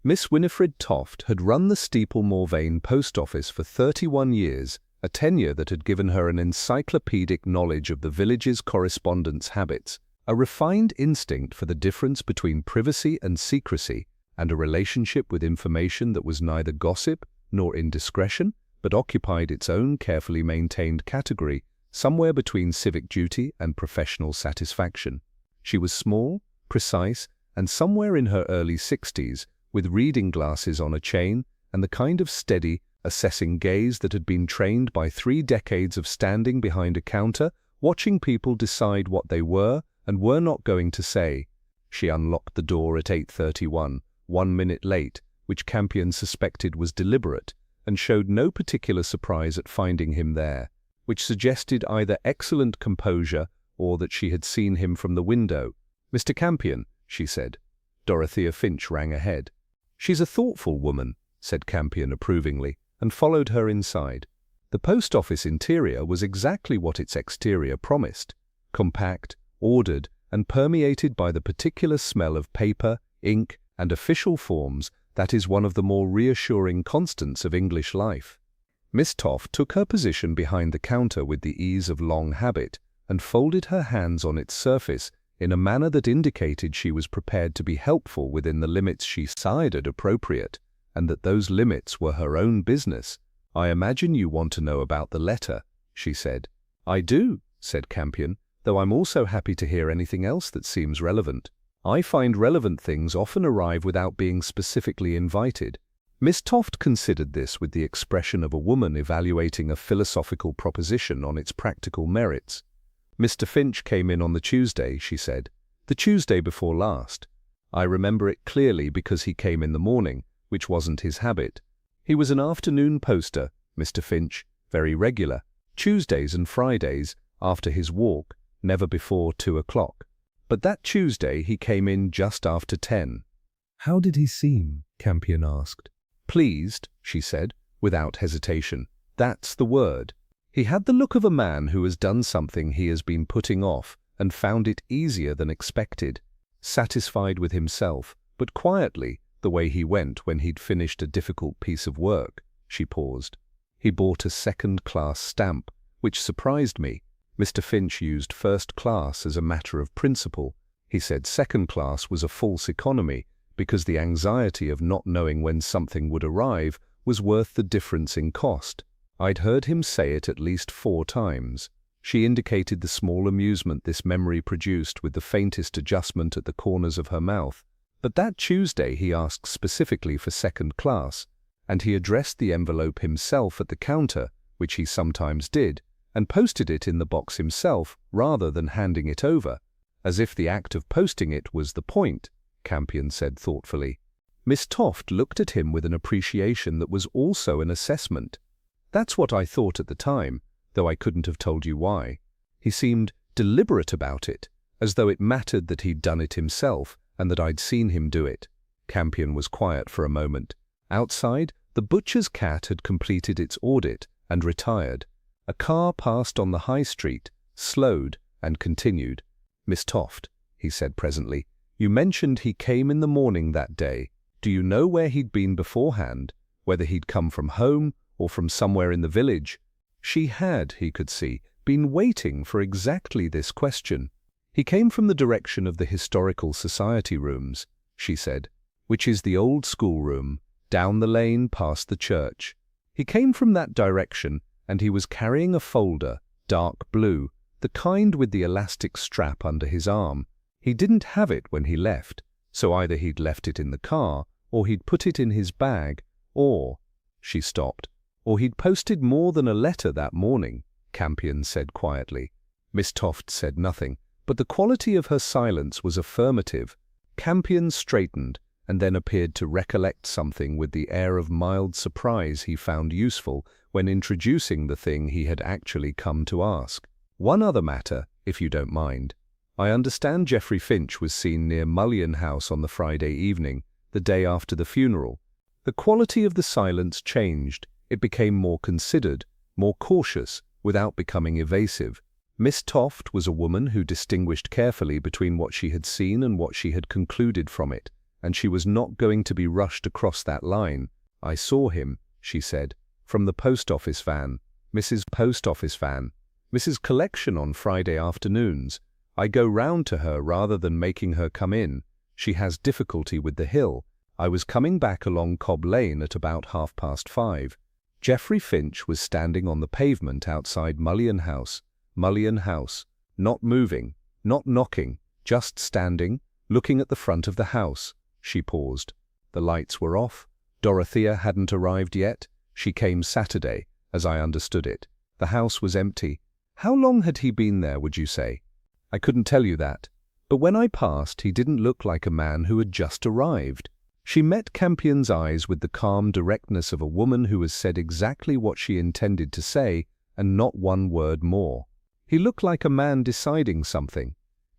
Miss Winifred Toft had run the Steeple Morvane post office for 31 years, a tenure that had given her an encyclopedic knowledge of the village's correspondence habits, a refined instinct for the difference between privacy and secrecy, and a relationship with information that was neither gossip nor indiscretion, but occupied its own carefully maintained category, somewhere between civic duty and professional satisfaction. She was small, precise, and somewhere in her early 60s, with reading glasses on a chain and the kind of steady, assessing gaze that had been trained by 3 decades of standing behind a counter, watching people decide what they were and were not going to say. She unlocked the door at 8:31, 1 minute late, which Campion suspected was deliberate, and showed no particular surprise at finding him there, which suggested either excellent composure or that she had seen him from the window. "Mr. Campion," she said. Dorothea Finch rang ahead. "She's a thoughtful woman," said Campion approvingly, and followed her inside. The post office interior was exactly what its exterior promised: compact, ordered, and permeated by the particular smell of paper, ink, and official forms that is one of the more reassuring constants of English life. Miss Toft took her position behind the counter with the ease of long habit, and folded her hands on its surface in a manner that indicated she was prepared to be helpful within the limits she decided appropriate, and that those limits were her own business. "I imagine you want to know about the letter," she said. "I do," said Campion, though I'm also happy to hear anything else that seems relevant. I find relevant things often arrive without being specifically invited. Miss Toft considered this with the expression of a woman evaluating a philosophical proposition on its practical merits. Mr. Finch came in on the Tuesday, she said. The Tuesday before last. I remember it clearly because he came in the morning, which wasn't his habit. He was an afternoon poster, Mr. Finch, very regular. Tuesdays and Fridays, after his walk, never before 2 o'clock. But that Tuesday he came in just after 10. How did he seem? Campion asked. Pleased, she said, without hesitation. That's the word. He had the look of a man who has done something he has been putting off and found it easier than expected. Satisfied with himself, but quietly, the way he went when he'd finished a difficult piece of work. She paused. He bought a second-class stamp, which surprised me. Mr. Finch used first class as a matter of principle. He said second class was a false economy because the anxiety of not knowing when something would arrive was worth the difference in cost. I'd heard him say it at least 4 times. She indicated the small amusement this memory produced with the faintest adjustment at the corners of her mouth. But that Tuesday he asked specifically for second class, and he addressed the envelope himself at the counter, which he sometimes did, and posted it in the box himself rather than handing it over, as if the act of posting it was the point, Campion said thoughtfully. Miss Toft looked at him with an appreciation that was also an assessment. That's what I thought at the time, though I couldn't have told you why. He seemed deliberate about it, as though it mattered that he'd done it himself and that I'd seen him do it. Campion was quiet for a moment. Outside, the butcher's cat had completed its audit and retired. A car passed on the high street, slowed, and continued. Miss Toft, he said presently, you mentioned he came in the morning that day. Do you know where he'd been beforehand? Whether he'd come from home or from somewhere in the village? She had, he could see, been waiting for exactly this question. He came from the direction of the Historical Society rooms, she said, which is the old schoolroom, down the lane past the church. He came from that direction, and he was carrying a folder, dark blue, the kind with the elastic strap under his arm. He didn't have it when he left, so either he'd left it in the car, or he'd put it in his bag, or— She stopped. Or he'd posted more than a letter that morning, Campion said quietly. Miss Toft said nothing, but the quality of her silence was affirmative. Campion straightened, and then appeared to recollect something with the air of mild surprise he found useful when introducing the thing he had actually come to ask. One other matter, if you don't mind. I understand Geoffrey Finch was seen near Mullion House on the Friday evening, the day after the funeral. The quality of the silence changed. It became more considered, more cautious, without becoming evasive. Miss Toft was a woman who distinguished carefully between what she had seen and what she had concluded from it, and she was not going to be rushed across that line. I saw him, she said, from the post office van. Mrs. Post Office van. Mrs. Collection on Friday afternoons. I go round to her rather than making her come in. She has difficulty with the hill. I was coming back along Cobb Lane at about 5:30. Geoffrey Finch was standing on the pavement outside Mullion House, not moving, not knocking, just standing, looking at the front of the house. She paused. The lights were off. Dorothea hadn't arrived yet. She came Saturday, as I understood it. The house was empty. How long had he been there, would you say? I couldn't tell you that, but when I passed he didn't look like a man who had just arrived. She met Campion's eyes with the calm directness of a woman who has said exactly what she intended to say and not one word more. He looked like a man deciding something.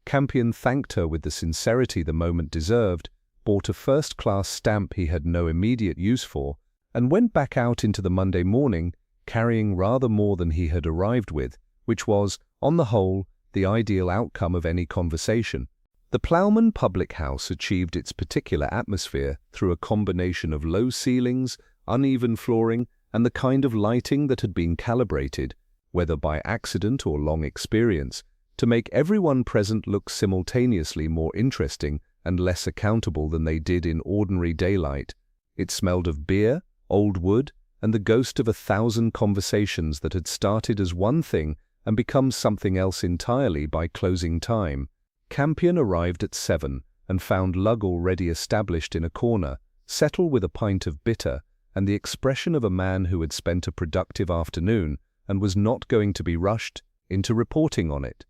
Campion thanked her with the sincerity the moment deserved, bought a first-class stamp he had no immediate use for, and went back out into the Monday morning carrying rather more than he had arrived with, which was, on the whole, the ideal outcome of any conversation. The Ploughman public house achieved its particular atmosphere through a combination of low ceilings, uneven flooring, and the kind of lighting that had been calibrated, whether by accident or long experience, to make everyone present look simultaneously more interesting and less accountable than they did in ordinary daylight. It smelled of beer, old wood, and the ghost of 1,000 conversations that had started as one thing and become something else entirely by closing time. Campion arrived at 7 and found Lug already established in a corner, settled with a pint of bitter, and the expression of a man who had spent a productive afternoon and was not going to be rushed into reporting on it.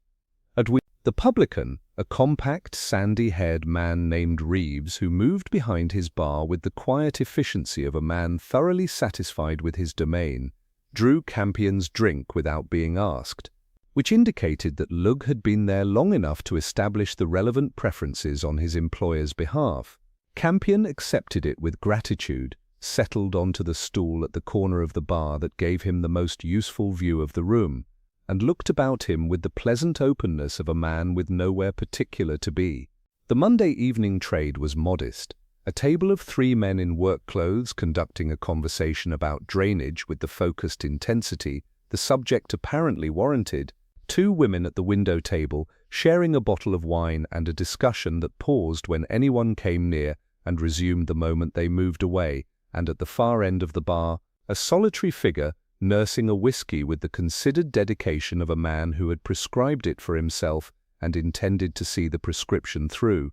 The publican, a compact, sandy-haired man named Reeves, who moved behind his bar with the quiet efficiency of a man thoroughly satisfied with his domain, drew Campion's drink without being asked, which indicated that Lug had been there long enough to establish the relevant preferences on his employer's behalf. Campion accepted it with gratitude, settled onto the stool at the corner of the bar that gave him the most useful view of the room, and looked about him with the pleasant openness of a man with nowhere particular to be. The Monday evening trade was modest. A table of 3 men in work clothes conducting a conversation about drainage with the focused intensity the subject apparently warranted, 2 women at the window table sharing a bottle of wine and a discussion that paused when anyone came near and resumed the moment they moved away, and at the far end of the bar, a solitary figure nursing a whiskey with the considered dedication of a man who had prescribed it for himself and intended to see the prescription through.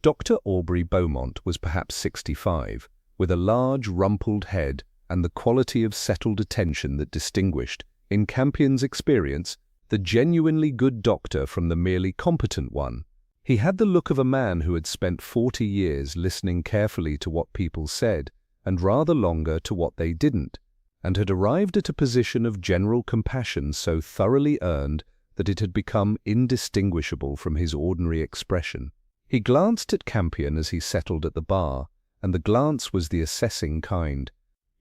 Dr. Aubrey Beaumont was perhaps 65, with a large, rumpled head and the quality of settled attention that distinguished, in Campion's experience, the genuinely good doctor from the merely competent one. He had the look of a man who had spent 40 years listening carefully to what people said, and rather longer to what they didn't, and had arrived at a position of general compassion so thoroughly earned that it had become indistinguishable from his ordinary expression. He glanced at Campion as he settled at the bar, and the glance was the assessing kind.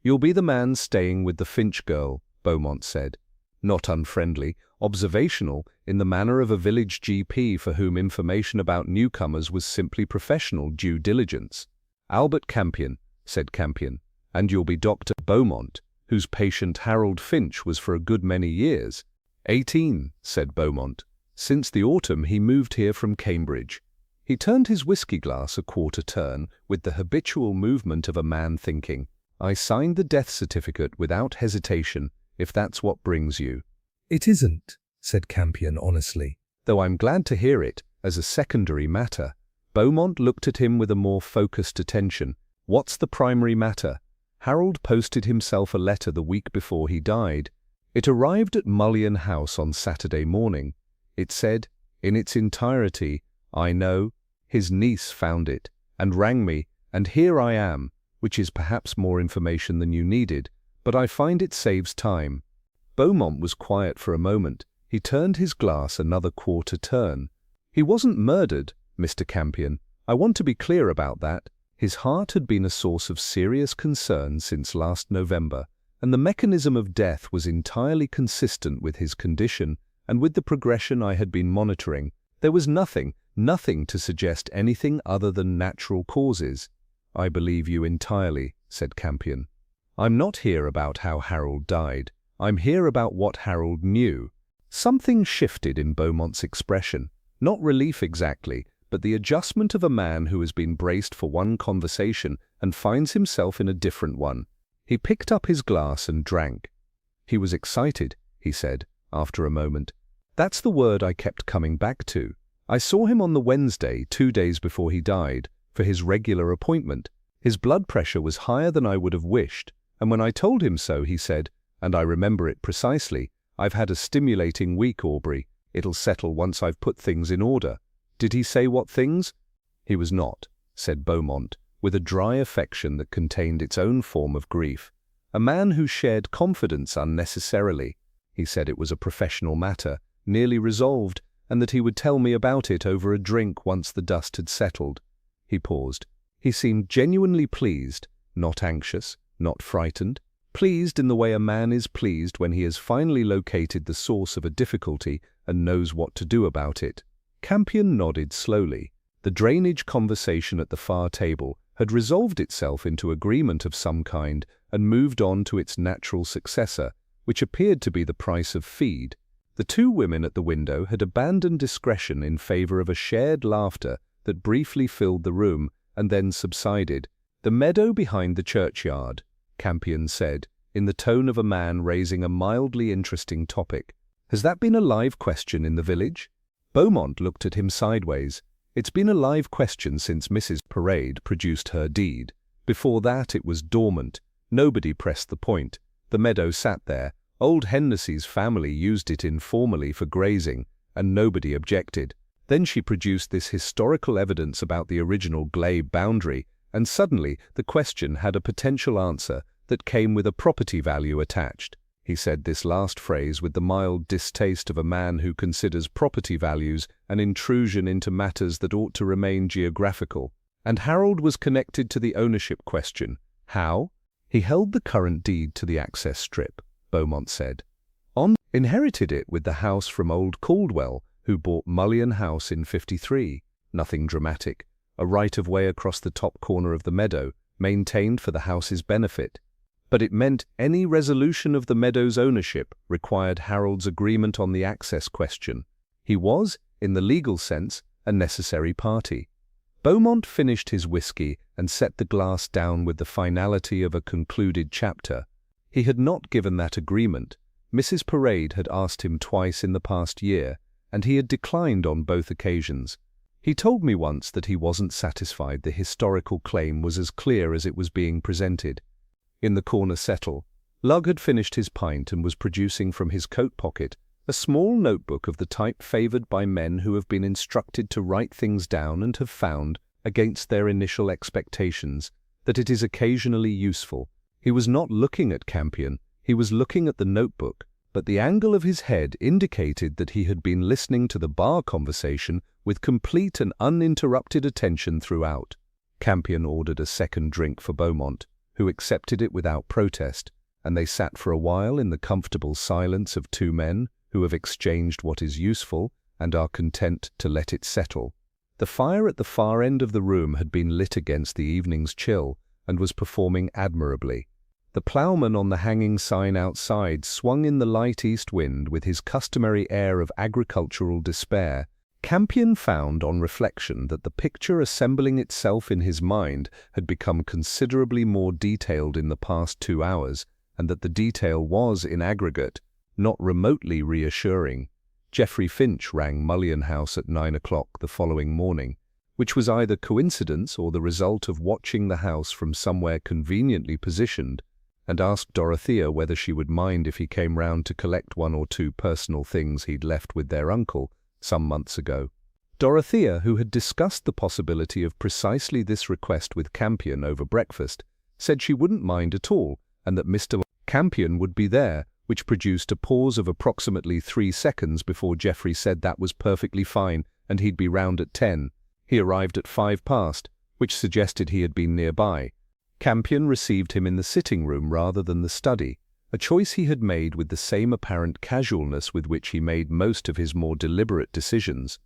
"You'll be the man staying with the Finch girl," Beaumont said. Not unfriendly, observational, in the manner of a village GP for whom information about newcomers was simply professional due diligence. "Albert Campion," said Campion, "and you'll be Dr. Beaumont, whose patient Harold Finch was for a good many years." 18, said Beaumont. "Since the autumn he moved here from Cambridge." He turned his whiskey glass a quarter turn with the habitual movement of a man thinking, "I signed the death certificate without hesitation, if that's what brings you." "It isn't," said Campion honestly. "Though I'm glad to hear it, as a secondary matter." Beaumont looked at him with a more focused attention. "What's the primary matter?" Harold posted himself a letter the week before he died. It arrived at Mullion House on Saturday morning. It said, in its entirety, "I know, his niece found it, and rang me, and here I am," which is perhaps more information than you needed, but I find it saves time. Beaumont was quiet for a moment. He turned his glass another quarter turn. "He wasn't murdered, Mr. Campion. I want to be clear about that. His heart had been a source of serious concern since last November, and the mechanism of death was entirely consistent with his condition and with the progression I had been monitoring. There was nothing to suggest anything other than natural causes." "I believe you entirely," said Campion. "I'm not here about how Harold died. I'm here about what Harold knew." Something shifted in Beaumont's expression. Not relief exactly, but the adjustment of a man who has been braced for one conversation and finds himself in a different one. He picked up his glass and drank. "He was excited," he said, after a moment. "That's the word I kept coming back to. I saw him on the Wednesday, 2 days before he died, for his regular appointment. His blood pressure was higher than I would have wished, and when I told him so, he said, and I remember it precisely, 'I've had a stimulating week, Aubrey. It'll settle once I've put things in order.' Did he say what things?" "He was not," said Beaumont, with a dry affection that contained its own form of grief. "A man who shared confidence unnecessarily. He said it was a professional matter, nearly resolved, and that he would tell me about it over a drink once the dust had settled." He paused. He seemed genuinely pleased, not anxious, not frightened. Pleased in the way a man is pleased when he has finally located the source of a difficulty and knows what to do about it. Campion nodded slowly. The drainage conversation at the far table had resolved itself into agreement of some kind and moved on to its natural successor, which appeared to be the price of feed. The 2 women at the window had abandoned discretion in favor of a shared laughter that briefly filled the room and then subsided. "The meadow behind the churchyard," Campion said, in the tone of a man raising a mildly interesting topic. Has that been a live question in the village? Beaumont looked at him sideways. It's been a live question since Mrs. Parade produced her deed. Before that it was dormant. Nobody pressed the point. The meadow sat there. Old Hennessy's family used it informally for grazing, and nobody objected. Then she produced this historical evidence about the original glebe boundary, and suddenly the question had a potential answer that came with a property value attached. He said this last phrase with the mild distaste of a man who considers property values an intrusion into matters that ought to remain geographical. And Harold was connected to the ownership question. How? He held the current deed to the access strip, Beaumont said. Inherited it with the house from old Caldwell, who bought Mullion House in '53. Nothing dramatic. A right-of-way across the top corner of the meadow, maintained for the house's benefit. But it meant any resolution of the meadow's ownership required Harold's agreement on the access question. He was, in the legal sense, a necessary party. Beaumont finished his whiskey and set the glass down with the finality of a concluded chapter. He had not given that agreement. Mrs. Parade had asked him twice in the past year, and he had declined on both occasions. He told me once that he wasn't satisfied the historical claim was as clear as it was being presented. In the corner settle, Lugg had finished his pint and was producing from his coat pocket a small notebook of the type favoured by men who have been instructed to write things down and have found, against their initial expectations, that it is occasionally useful. He was not looking at Campion, he was looking at the notebook, but the angle of his head indicated that he had been listening to the bar conversation with complete and uninterrupted attention throughout. Campion ordered a second drink for Beaumont, who accepted it without protest, and they sat for a while in the comfortable silence of two men who have exchanged what is useful and are content to let it settle. The fire at the far end of the room had been lit against the evening's chill and was performing admirably. The ploughman on the hanging sign outside swung in the light east wind with his customary air of agricultural despair. Campion found on reflection that the picture assembling itself in his mind had become considerably more detailed in the past 2 hours, and that the detail was, in aggregate, not remotely reassuring. Geoffrey Finch rang Mullion House at 9 o'clock the following morning, which was either coincidence or the result of watching the house from somewhere conveniently positioned, and asked Dorothea whether she would mind if he came round to collect 1 or 2 personal things he'd left with their uncle some months ago. Dorothea, who had discussed the possibility of precisely this request with Campion over breakfast, said she wouldn't mind at all, and that Mr. Campion would be there, which produced a pause of approximately 3 seconds before Geoffrey said that was perfectly fine and he'd be round at 10. He arrived at 5 past, which suggested he had been nearby. Campion received him in the sitting room rather than the study, a choice he had made with the same apparent casualness with which he made most of his more deliberate decisions.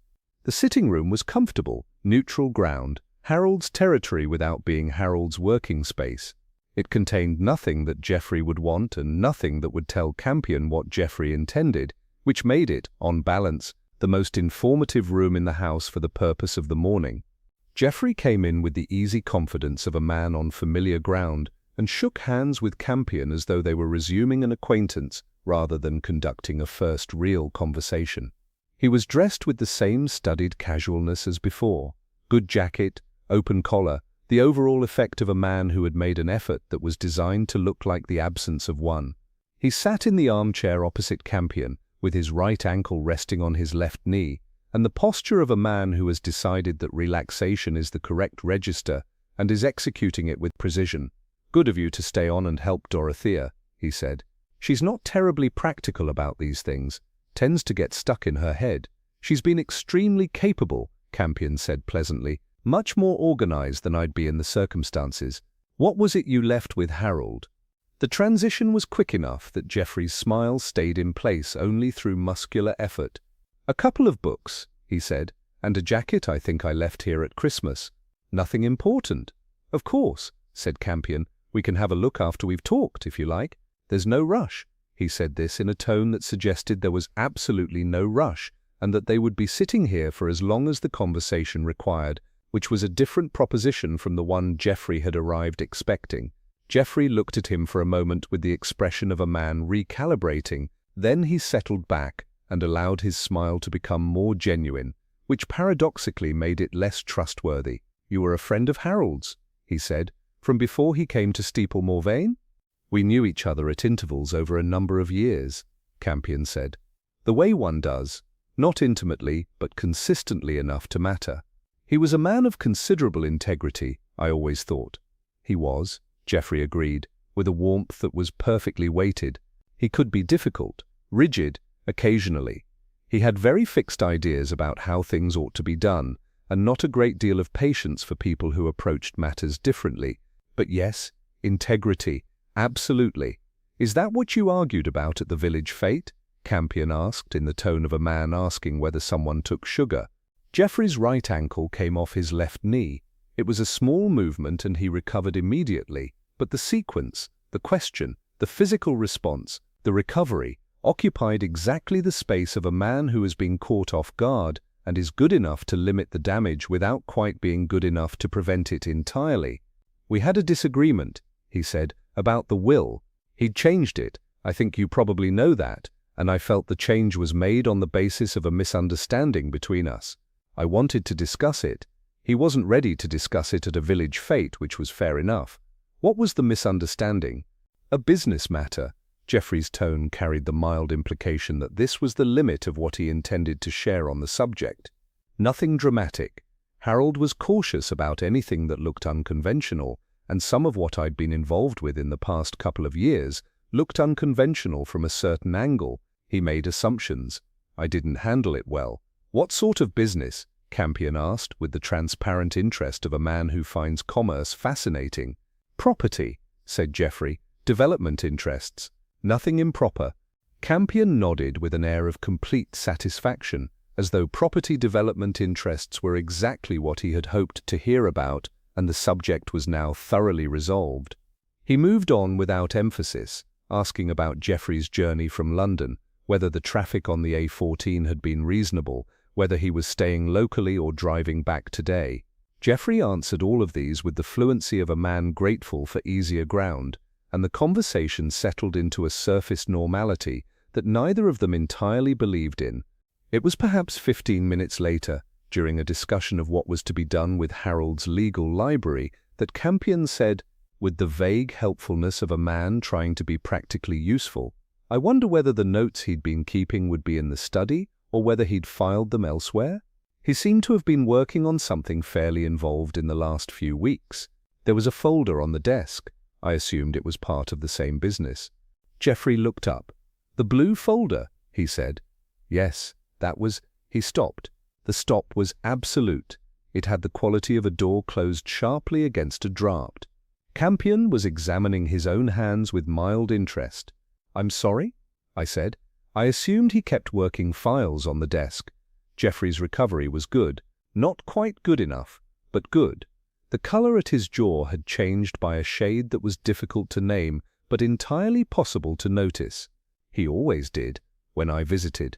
The sitting room was comfortable, neutral ground, Harold's territory without being Harold's working space. It contained nothing that Geoffrey would want and nothing that would tell Campion what Geoffrey intended, which made it, on balance, the most informative room in the house for the purpose of the morning. Geoffrey came in with the easy confidence of a man on familiar ground and shook hands with Campion as though they were resuming an acquaintance rather than conducting a first real conversation. He was dressed with the same studied casualness as before. Good jacket, open collar, the overall effect of a man who had made an effort that was designed to look like the absence of one. He sat in the armchair opposite Campion, with his right ankle resting on his left knee, and the posture of a man who has decided that relaxation is the correct register and is executing it with precision. "Good of you to stay on and help Dorothea," he said. "She's not terribly practical about these things, tends to get stuck in her head. She's been extremely capable," Campion said pleasantly, "much more organized than I'd be in the circumstances. What was it you left with Harold?" The transition was quick enough that Geoffrey's smile stayed in place only through muscular effort. "A couple of books," he said, "and a jacket I think I left here at Christmas. Nothing important." "Of course," said Campion. "We can have a look after we've talked, if you like. There's no rush." He said this in a tone that suggested there was absolutely no rush, and that they would be sitting here for as long as the conversation required, which was a different proposition from the one Geoffrey had arrived expecting. Geoffrey looked at him for a moment with the expression of a man recalibrating, then he settled back and allowed his smile to become more genuine, which paradoxically made it less trustworthy. "You were a friend of Harold's," he said, "from before he came to Steeple Moor Vane?" "We knew each other at intervals over a number of years," Campion said. "The way one does, not intimately, but consistently enough to matter. He was a man of considerable integrity, I always thought." "He was," Geoffrey agreed, with a warmth that was perfectly weighted. "He could be difficult, rigid, occasionally. He had very fixed ideas about how things ought to be done, and not a great deal of patience for people who approached matters differently. But yes, integrity, absolutely." "Is that what you argued about at the village fete?" Campion asked, in the tone of a man asking whether someone took sugar. Geoffrey's right ankle came off his left knee. It was a small movement and he recovered immediately, but the sequence, the question, the physical response, the recovery, occupied exactly the space of a man who has been caught off guard and is good enough to limit the damage without quite being good enough to prevent it entirely. "We had a disagreement," he said, "about the will. He'd changed it, I think you probably know that, and I felt the change was made on the basis of a misunderstanding between us. I wanted to discuss it. He wasn't ready to discuss it at a village fete, which was fair enough." "What was the misunderstanding?" "A business matter." Geoffrey's tone carried the mild implication that this was the limit of what he intended to share on the subject. "Nothing dramatic. Harold was cautious about anything that looked unconventional, and some of what I'd been involved with in the past couple of years looked unconventional from a certain angle. He made assumptions. I didn't handle it well." "What sort of business?" Campion asked, with the transparent interest of a man who finds commerce fascinating. "Property," said Geoffrey. "Development interests. Nothing improper." Campion nodded with an air of complete satisfaction, as though property development interests were exactly what he had hoped to hear about, and the subject was now thoroughly resolved. He moved on without emphasis, asking about Geoffrey's journey from London, whether the traffic on the A14 had been reasonable, whether he was staying locally or driving back today. Geoffrey answered all of these with the fluency of a man grateful for easier ground, and the conversation settled into a surface normality that neither of them entirely believed in. It was perhaps 15 minutes later, during a discussion of what was to be done with Harold's legal library, that Campion said, with the vague helpfulness of a man trying to be practically useful, "I wonder whether the notes he'd been keeping would be in the study, or whether he'd filed them elsewhere? He seemed to have been working on something fairly involved in the last few weeks. There was a folder on the desk. I assumed it was part of the same business." Geoffrey looked up. "The blue folder," he said. "Yes, that was—" He stopped. The stop was absolute. It had the quality of a door closed sharply against a draft. Campion was examining his own hands with mild interest. "I'm sorry?" I said. I assumed he kept working files on the desk. Geoffrey's recovery was good. Not quite good enough, but good. The color at his jaw had changed by a shade that was difficult to name, but entirely possible to notice. He always did, when I visited.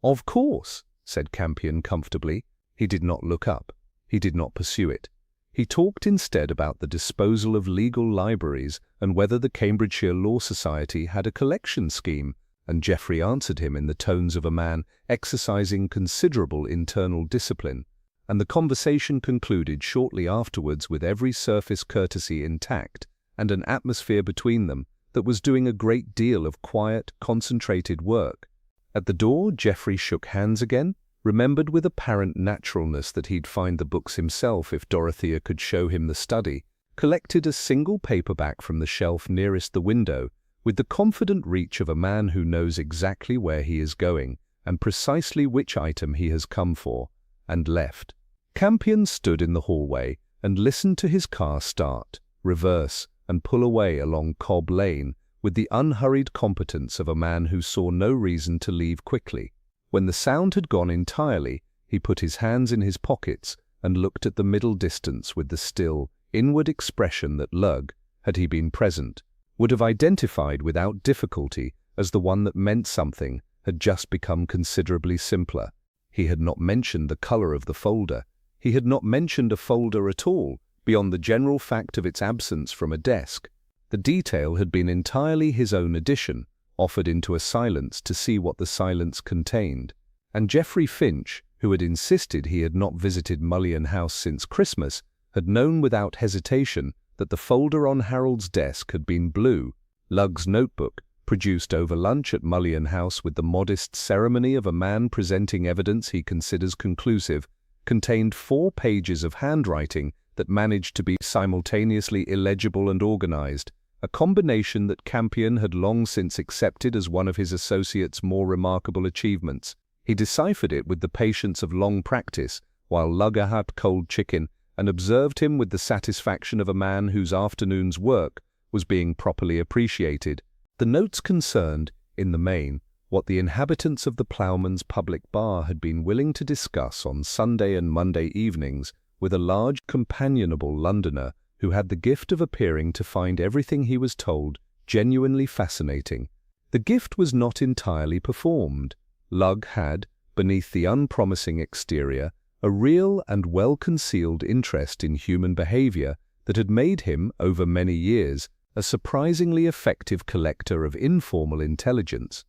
"Of course," said Campion comfortably. He did not look up. He did not pursue it. He talked instead about the disposal of legal libraries and whether the Cambridgeshire Law Society had a collection scheme, and Geoffrey answered him in the tones of a man exercising considerable internal discipline, and the conversation concluded shortly afterwards with every surface courtesy intact and an atmosphere between them that was doing a great deal of quiet, concentrated work. At the door, Geoffrey shook hands again, remembered with apparent naturalness that he'd find the books himself if Dorothea could show him the study, collected a single paperback from the shelf nearest the window, with the confident reach of a man who knows exactly where he is going and precisely which item he has come for, and left. Campion stood in the hallway and listened to his car start, reverse, and pull away along Cobb Lane with the unhurried competence of a man who saw no reason to leave quickly. When the sound had gone entirely, he put his hands in his pockets and looked at the middle distance with the still, inward expression that Lugg, had he been present, would have identified without difficulty as the one that meant something had just become considerably simpler. He had not mentioned the color of the folder. He had not mentioned a folder at all, beyond the general fact of its absence from a desk. The detail had been entirely his own addition, offered into a silence to see what the silence contained, and Geoffrey Finch, who had insisted he had not visited Mullion House since Christmas, had known without hesitation that the folder on Harold's desk had been blue. Lugg's notebook, produced over lunch at Mullion House with the modest ceremony of a man presenting evidence he considers conclusive, contained 4 pages of handwriting that managed to be simultaneously illegible and organized, a combination that Campion had long since accepted as one of his associate's more remarkable achievements. He deciphered it with the patience of long practice, while Lugg had cold chicken, and observed him with the satisfaction of a man whose afternoon's work was being properly appreciated. The notes concerned, in the main, what the inhabitants of the Ploughman's public bar had been willing to discuss on Sunday and Monday evenings with a large, companionable Londoner who had the gift of appearing to find everything he was told genuinely fascinating. The gift was not entirely performed. Lugg had, beneath the unpromising exterior, a real and well-concealed interest in human behavior that had made him, over many years, a surprisingly effective collector of informal intelligence.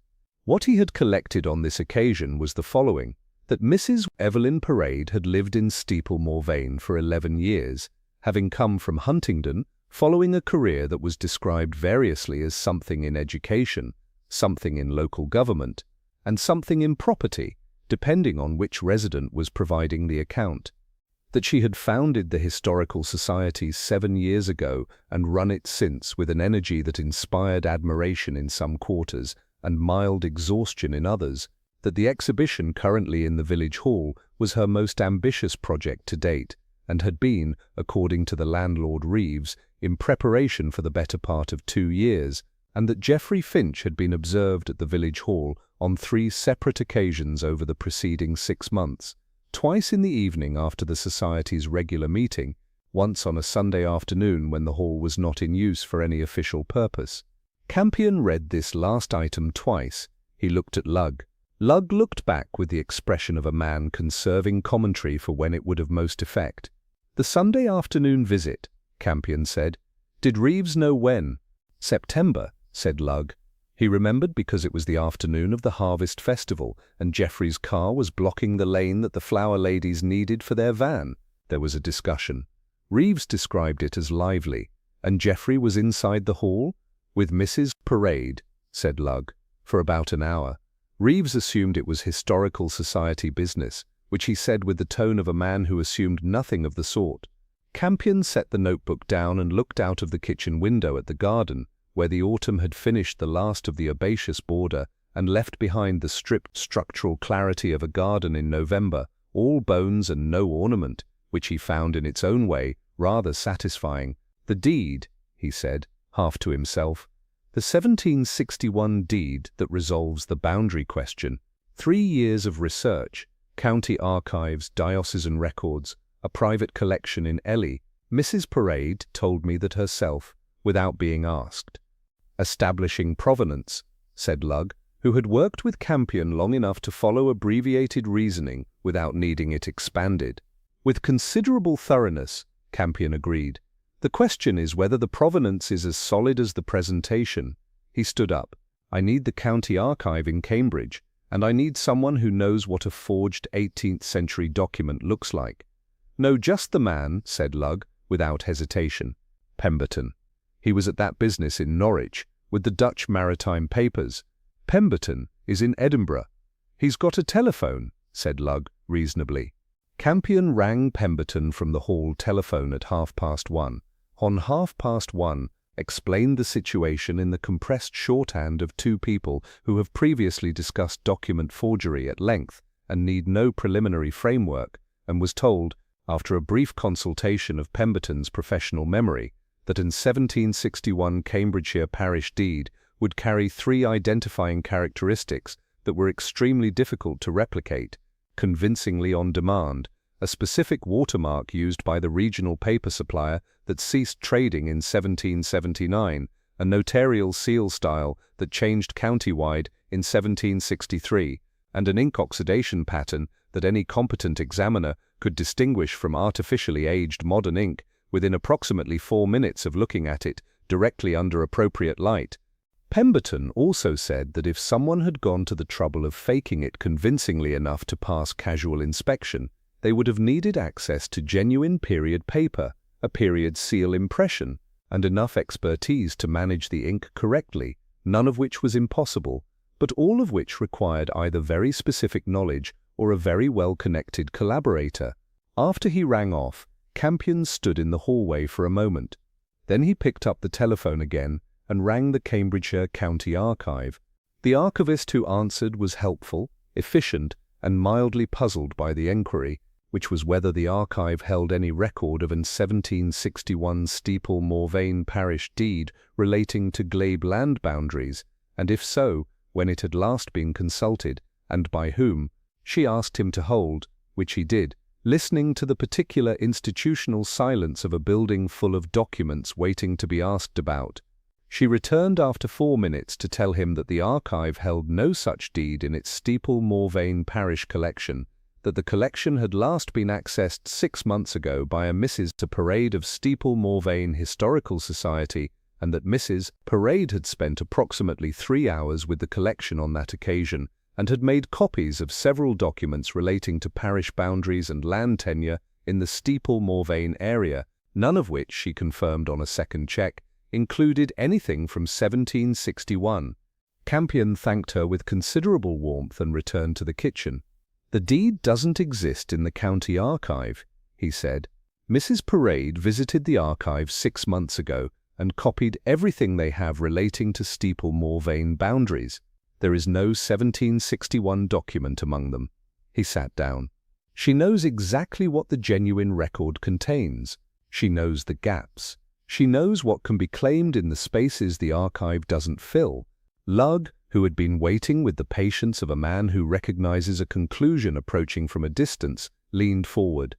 What he had collected on this occasion was the following: that Mrs. Evelyn Parade had lived in Steeplemore Vane for 11 years, having come from Huntingdon, following a career that was described variously as something in education, something in local government, and something in property, depending on which resident was providing the account. That she had founded the Historical Society 7 years ago and run it since with an energy that inspired admiration in some quarters and mild exhaustion in others, that the exhibition currently in the village hall was her most ambitious project to date, and had been, according to the landlord Reeves, in preparation for the better part of 2 years, and that Geoffrey Finch had been observed at the village hall on 3 separate occasions over the preceding 6 months, twice in the evening after the Society's regular meeting, once on a Sunday afternoon when the hall was not in use for any official purpose. Campion read this last item twice. He looked at Lugg. Lugg looked back with the expression of a man conserving commentary for when it would have most effect. "The Sunday afternoon visit," Campion said. "Did Reeves know when?" "September," said Lugg. He remembered because it was the afternoon of the Harvest Festival, and Geoffrey's car was blocking the lane that the flower ladies needed for their van. There was a discussion. Reeves described it as lively. "And Geoffrey was inside the hall?" "With Mrs. Parade," said Lugg, "for about an hour. Reeves assumed it was Historical Society business, which he said with the tone of a man who assumed nothing of the sort." Campion set the notebook down and looked out of the kitchen window at the garden, where the autumn had finished the last of the herbaceous border and left behind the stripped structural clarity of a garden in November, all bones and no ornament, which he found in its own way rather satisfying. "The deed," he said, half to himself. "The 1761 deed that resolves the boundary question. 3 years of research, county archives, diocesan records, a private collection in Ely. Mrs. Parade told me that herself, without being asked." "Establishing provenance," said Lugg, who had worked with Campion long enough to follow abbreviated reasoning without needing it expanded. "With considerable thoroughness," Campion agreed. "The question is whether the provenance is as solid as the presentation." He stood up. "I need the county archive in Cambridge, and I need someone who knows what a forged 18th century document looks like." "Know just the man," said Lugg, without hesitation. "Pemberton. He was at that business in Norwich, with the Dutch maritime papers. Pemberton is in Edinburgh." "He's got a telephone," said Lugg, reasonably. Campion rang Pemberton from the hall telephone at 1:30. On 1:30, explained the situation in the compressed shorthand of 2 people who have previously discussed document forgery at length and need no preliminary framework, and was told, after a brief consultation of Pemberton's professional memory, that an 1761 Cambridgeshire parish deed would carry 3 identifying characteristics that were extremely difficult to replicate: convincingly on demand, a specific watermark used by the regional paper supplier that ceased trading in 1779, a notarial seal style that changed county-wide in 1763, and an ink oxidation pattern that any competent examiner could distinguish from artificially aged modern ink within approximately 4 minutes of looking at it directly under appropriate light. Pemberton also said that if someone had gone to the trouble of faking it convincingly enough to pass casual inspection, they would have needed access to genuine period paper, a period seal impression, and enough expertise to manage the ink correctly, none of which was impossible, but all of which required either very specific knowledge or a very well-connected collaborator. After he rang off, Campion stood in the hallway for a moment. Then he picked up the telephone again and rang the Cambridgeshire County Archive. The archivist who answered was helpful, efficient, and mildly puzzled by the enquiry, which was whether the archive held any record of an 1761 Steeple Morvain parish deed relating to glebe land boundaries, and if so, when it had last been consulted, and by whom. She asked him to hold, which he did, listening to the particular institutional silence of a building full of documents waiting to be asked about. She returned after 4 minutes to tell him that the archive held no such deed in its Steeple Morvain parish collection, that the collection had last been accessed 6 months ago by a Mrs. Parade of Steeple Morvain Historical Society, and that Mrs. Parade had spent approximately 3 hours with the collection on that occasion, and had made copies of several documents relating to parish boundaries and land tenure in the Steeple Morvain area, none of which, she confirmed on a second check, included anything from 1761. Campion thanked her with considerable warmth and returned to the kitchen. "The deed doesn't exist in the county archive," he said. "Mrs. Parade visited the archive 6 months ago and copied everything they have relating to Steeple Morvain boundaries. There is no 1761 document among them." He sat down. "She knows exactly what the genuine record contains. She knows the gaps. She knows what can be claimed in the spaces the archive doesn't fill." Lugg, who had been waiting with the patience of a man who recognizes a conclusion approaching from a distance, leaned forward.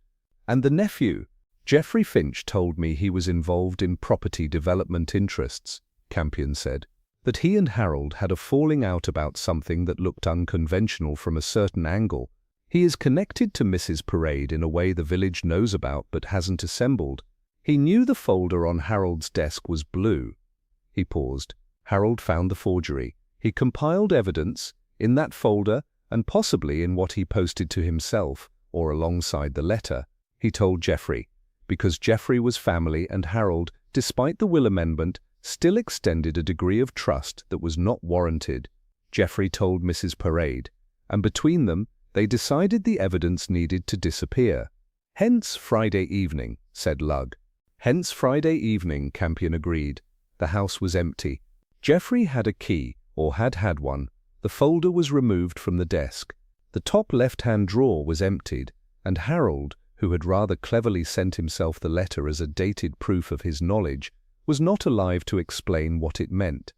"And the nephew? Geoffrey Finch told me he was involved in property development interests," Campion said. "That he and Harold had a falling out about something that looked unconventional from a certain angle. He is connected to Mrs. Parade in a way the village knows about but hasn't assembled. He knew the folder on Harold's desk was blue." He paused. "Harold found the forgery. He compiled evidence in that folder and possibly in what he posted to himself, or alongside the letter. He told Geoffrey, because Geoffrey was family and Harold, despite the will amendment, still extended a degree of trust that was not warranted. Geoffrey told Mrs. Parade, and between them they decided the evidence needed to disappear. Hence Friday evening," said Lugg. "Hence Friday evening," Campion agreed. The house was empty. Geoffrey had a key, or had had one. The folder was removed from the desk. The top left-hand drawer was emptied, and Harold, who had rather cleverly sent himself the letter as a dated proof of his knowledge, was not alive to explain what it meant.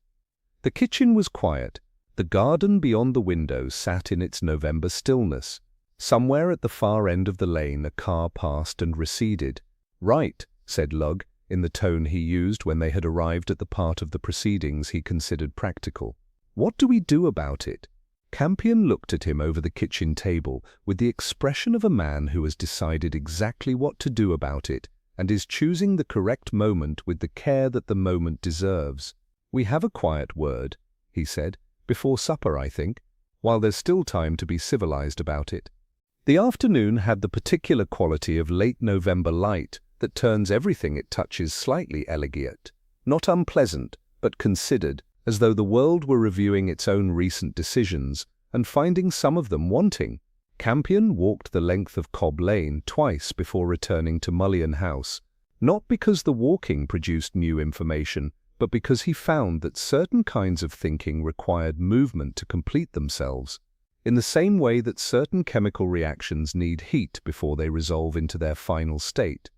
The kitchen was quiet. The garden beyond the window sat in its November stillness. Somewhere at the far end of the lane a car passed and receded. "Right," said Lugg, in the tone he used when they had arrived at the part of the proceedings he considered practical. "What do we do about it?" Campion looked at him over the kitchen table with the expression of a man who has decided exactly what to do about it and is choosing the correct moment with the care that the moment deserves. "We have a quiet word," he said, "before supper, I think, while there's still time to be civilized about it." The afternoon had the particular quality of late November light that turns everything it touches slightly elegant, not unpleasant, but considered, as though the world were reviewing its own recent decisions and finding some of them wanting. Campion walked the length of Cobb Lane twice before returning to Mullion House, not because the walking produced new information, but because he found that certain kinds of thinking required movement to complete themselves, in the same way that certain chemical reactions need heat before they resolve into their final state.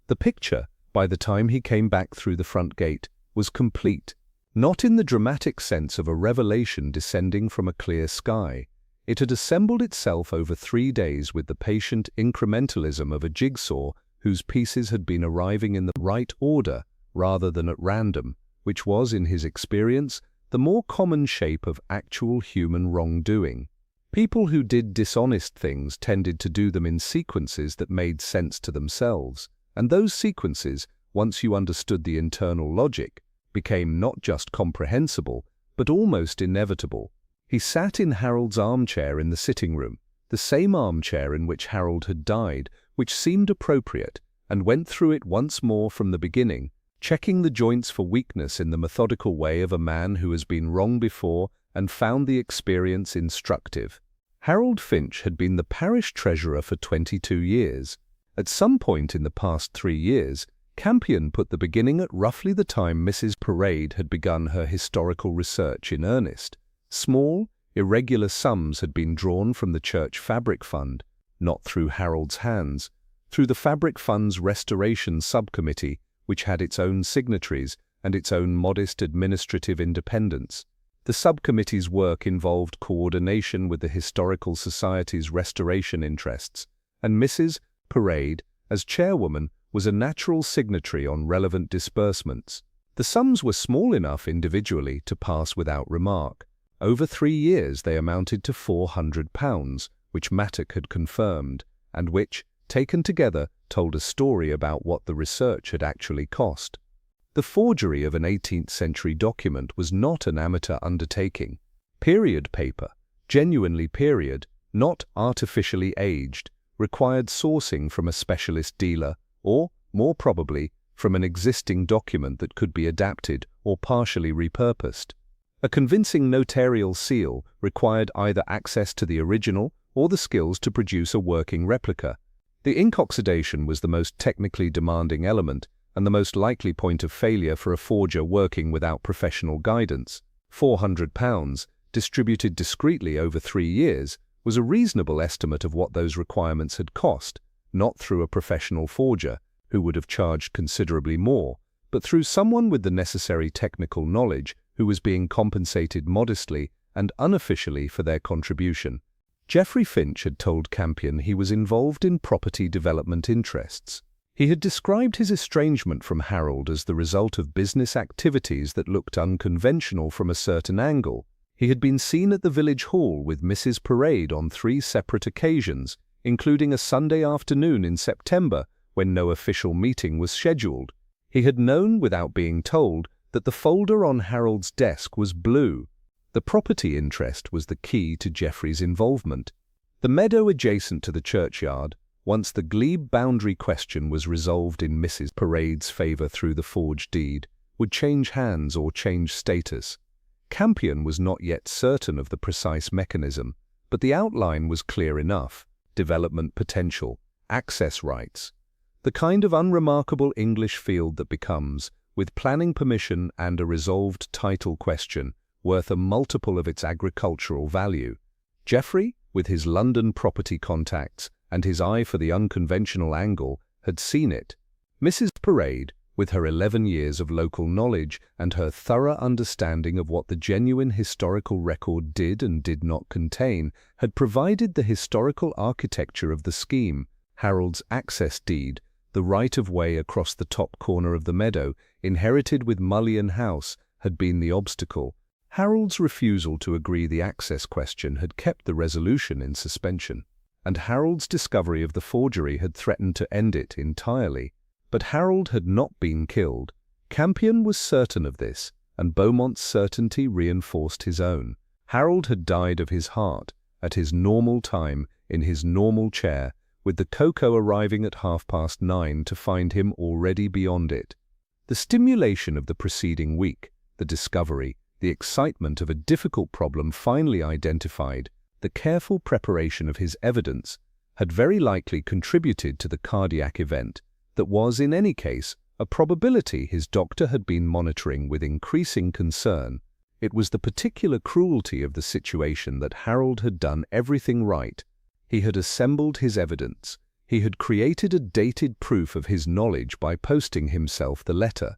The picture, by the time he came back through the front gate, was complete, not in the dramatic sense of a revelation descending from a clear sky. It had assembled itself over 3 days with the patient incrementalism of a jigsaw whose pieces had been arriving in the right order rather than at random, which was, in his experience, the more common shape of actual human wrongdoing. People who did dishonest things tended to do them in sequences that made sense to themselves, and those sequences, once you understood the internal logic, became not just comprehensible, but almost inevitable. He sat in Harold's armchair in the sitting room, the same armchair in which Harold had died, which seemed appropriate, and went through it once more from the beginning, checking the joints for weakness in the methodical way of a man who has been wrong before and found the experience instructive. Harold Finch had been the parish treasurer for 22 years. At some point in the past 3 years, Campion put the beginning at roughly the time Mrs. Parade had begun her historical research in earnest. Small, irregular sums had been drawn from the church fabric fund, not through Harold's hands, through the fabric fund's restoration subcommittee, which had its own signatories and its own modest administrative independence. The subcommittee's work involved coordination with the Historical Society's restoration interests, and Mrs. Parade, as chairwoman, was a natural signatory on relevant disbursements. The sums were small enough individually to pass without remark. Over 3 years they amounted to £400, which Mattock had confirmed, and which, taken together, told a story about what the research had actually cost. The forgery of an 18th-century document was not an amateur undertaking. Period paper, genuinely period, not artificially aged, required sourcing from a specialist dealer or, more probably, from an existing document that could be adapted or partially repurposed. A convincing notarial seal required either access to the original or the skills to produce a working replica. The ink oxidation was the most technically demanding element and the most likely point of failure for a forger working without professional guidance. £400, distributed discreetly over 3 years, was a reasonable estimate of what those requirements had cost, not through a professional forger, who would have charged considerably more, but through someone with the necessary technical knowledge who was being compensated modestly and unofficially for their contribution. Geoffrey Finch had told Campion he was involved in property development interests. He had described his estrangement from Harold as the result of business activities that looked unconventional from a certain angle. He had been seen at the village hall with Mrs. Parade on 3 separate occasions, including a Sunday afternoon in September when no official meeting was scheduled. He had known, without being told, that the folder on Harold's desk was blue. The property interest was the key to Geoffrey's involvement. The meadow adjacent to the churchyard, once the glebe boundary question was resolved in Mrs. Parade's favour through the forged deed, would change hands or change status. Campion was not yet certain of the precise mechanism, but the outline was clear enough: development potential, access rights. The kind of unremarkable English field that becomes, with planning permission and a resolved title question, worth a multiple of its agricultural value. Geoffrey, with his London property contacts and his eye for the unconventional angle, had seen it. Mrs. Parade, with her 11 years of local knowledge and her thorough understanding of what the genuine historical record did and did not contain, had provided the historical architecture of the scheme. Harold's access deed, the right-of-way across the top corner of the meadow, inherited with Mullion House, had been the obstacle. Harold's refusal to agree the access question had kept the resolution in suspension, and Harold's discovery of the forgery had threatened to end it entirely. But Harold had not been killed. Campion was certain of this, and Beaumont's certainty reinforced his own. Harold had died of his heart, at his normal time, in his normal chair, with the cocoa arriving at 9:30 to find him already beyond it. The stimulation of the preceding week, the discovery, the excitement of a difficult problem finally identified, the careful preparation of his evidence, had very likely contributed to the cardiac event that was, in any case, a probability his doctor had been monitoring with increasing concern. It was the particular cruelty of the situation that Harold had done everything right. He had assembled his evidence. He had created a dated proof of his knowledge by posting himself the letter.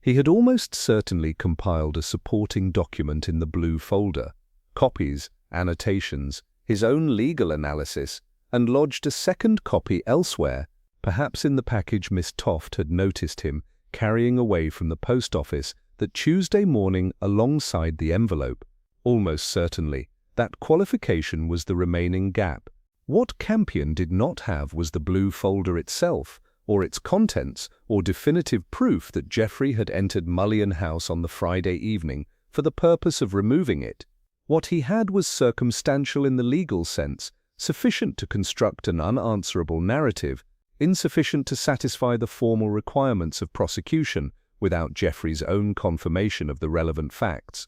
He had almost certainly compiled a supporting document in the blue folder, copies, annotations, his own legal analysis, and lodged a second copy elsewhere, perhaps in the package Miss Toft had noticed him carrying away from the post office that Tuesday morning alongside the envelope. Almost certainly, that qualification was the remaining gap. What Campion did not have was the blue folder itself, or its contents, or definitive proof that Geoffrey had entered Mullion House on the Friday evening for the purpose of removing it. What he had was circumstantial in the legal sense, sufficient to construct an unanswerable narrative, insufficient to satisfy the formal requirements of prosecution without Geoffrey's own confirmation of the relevant facts.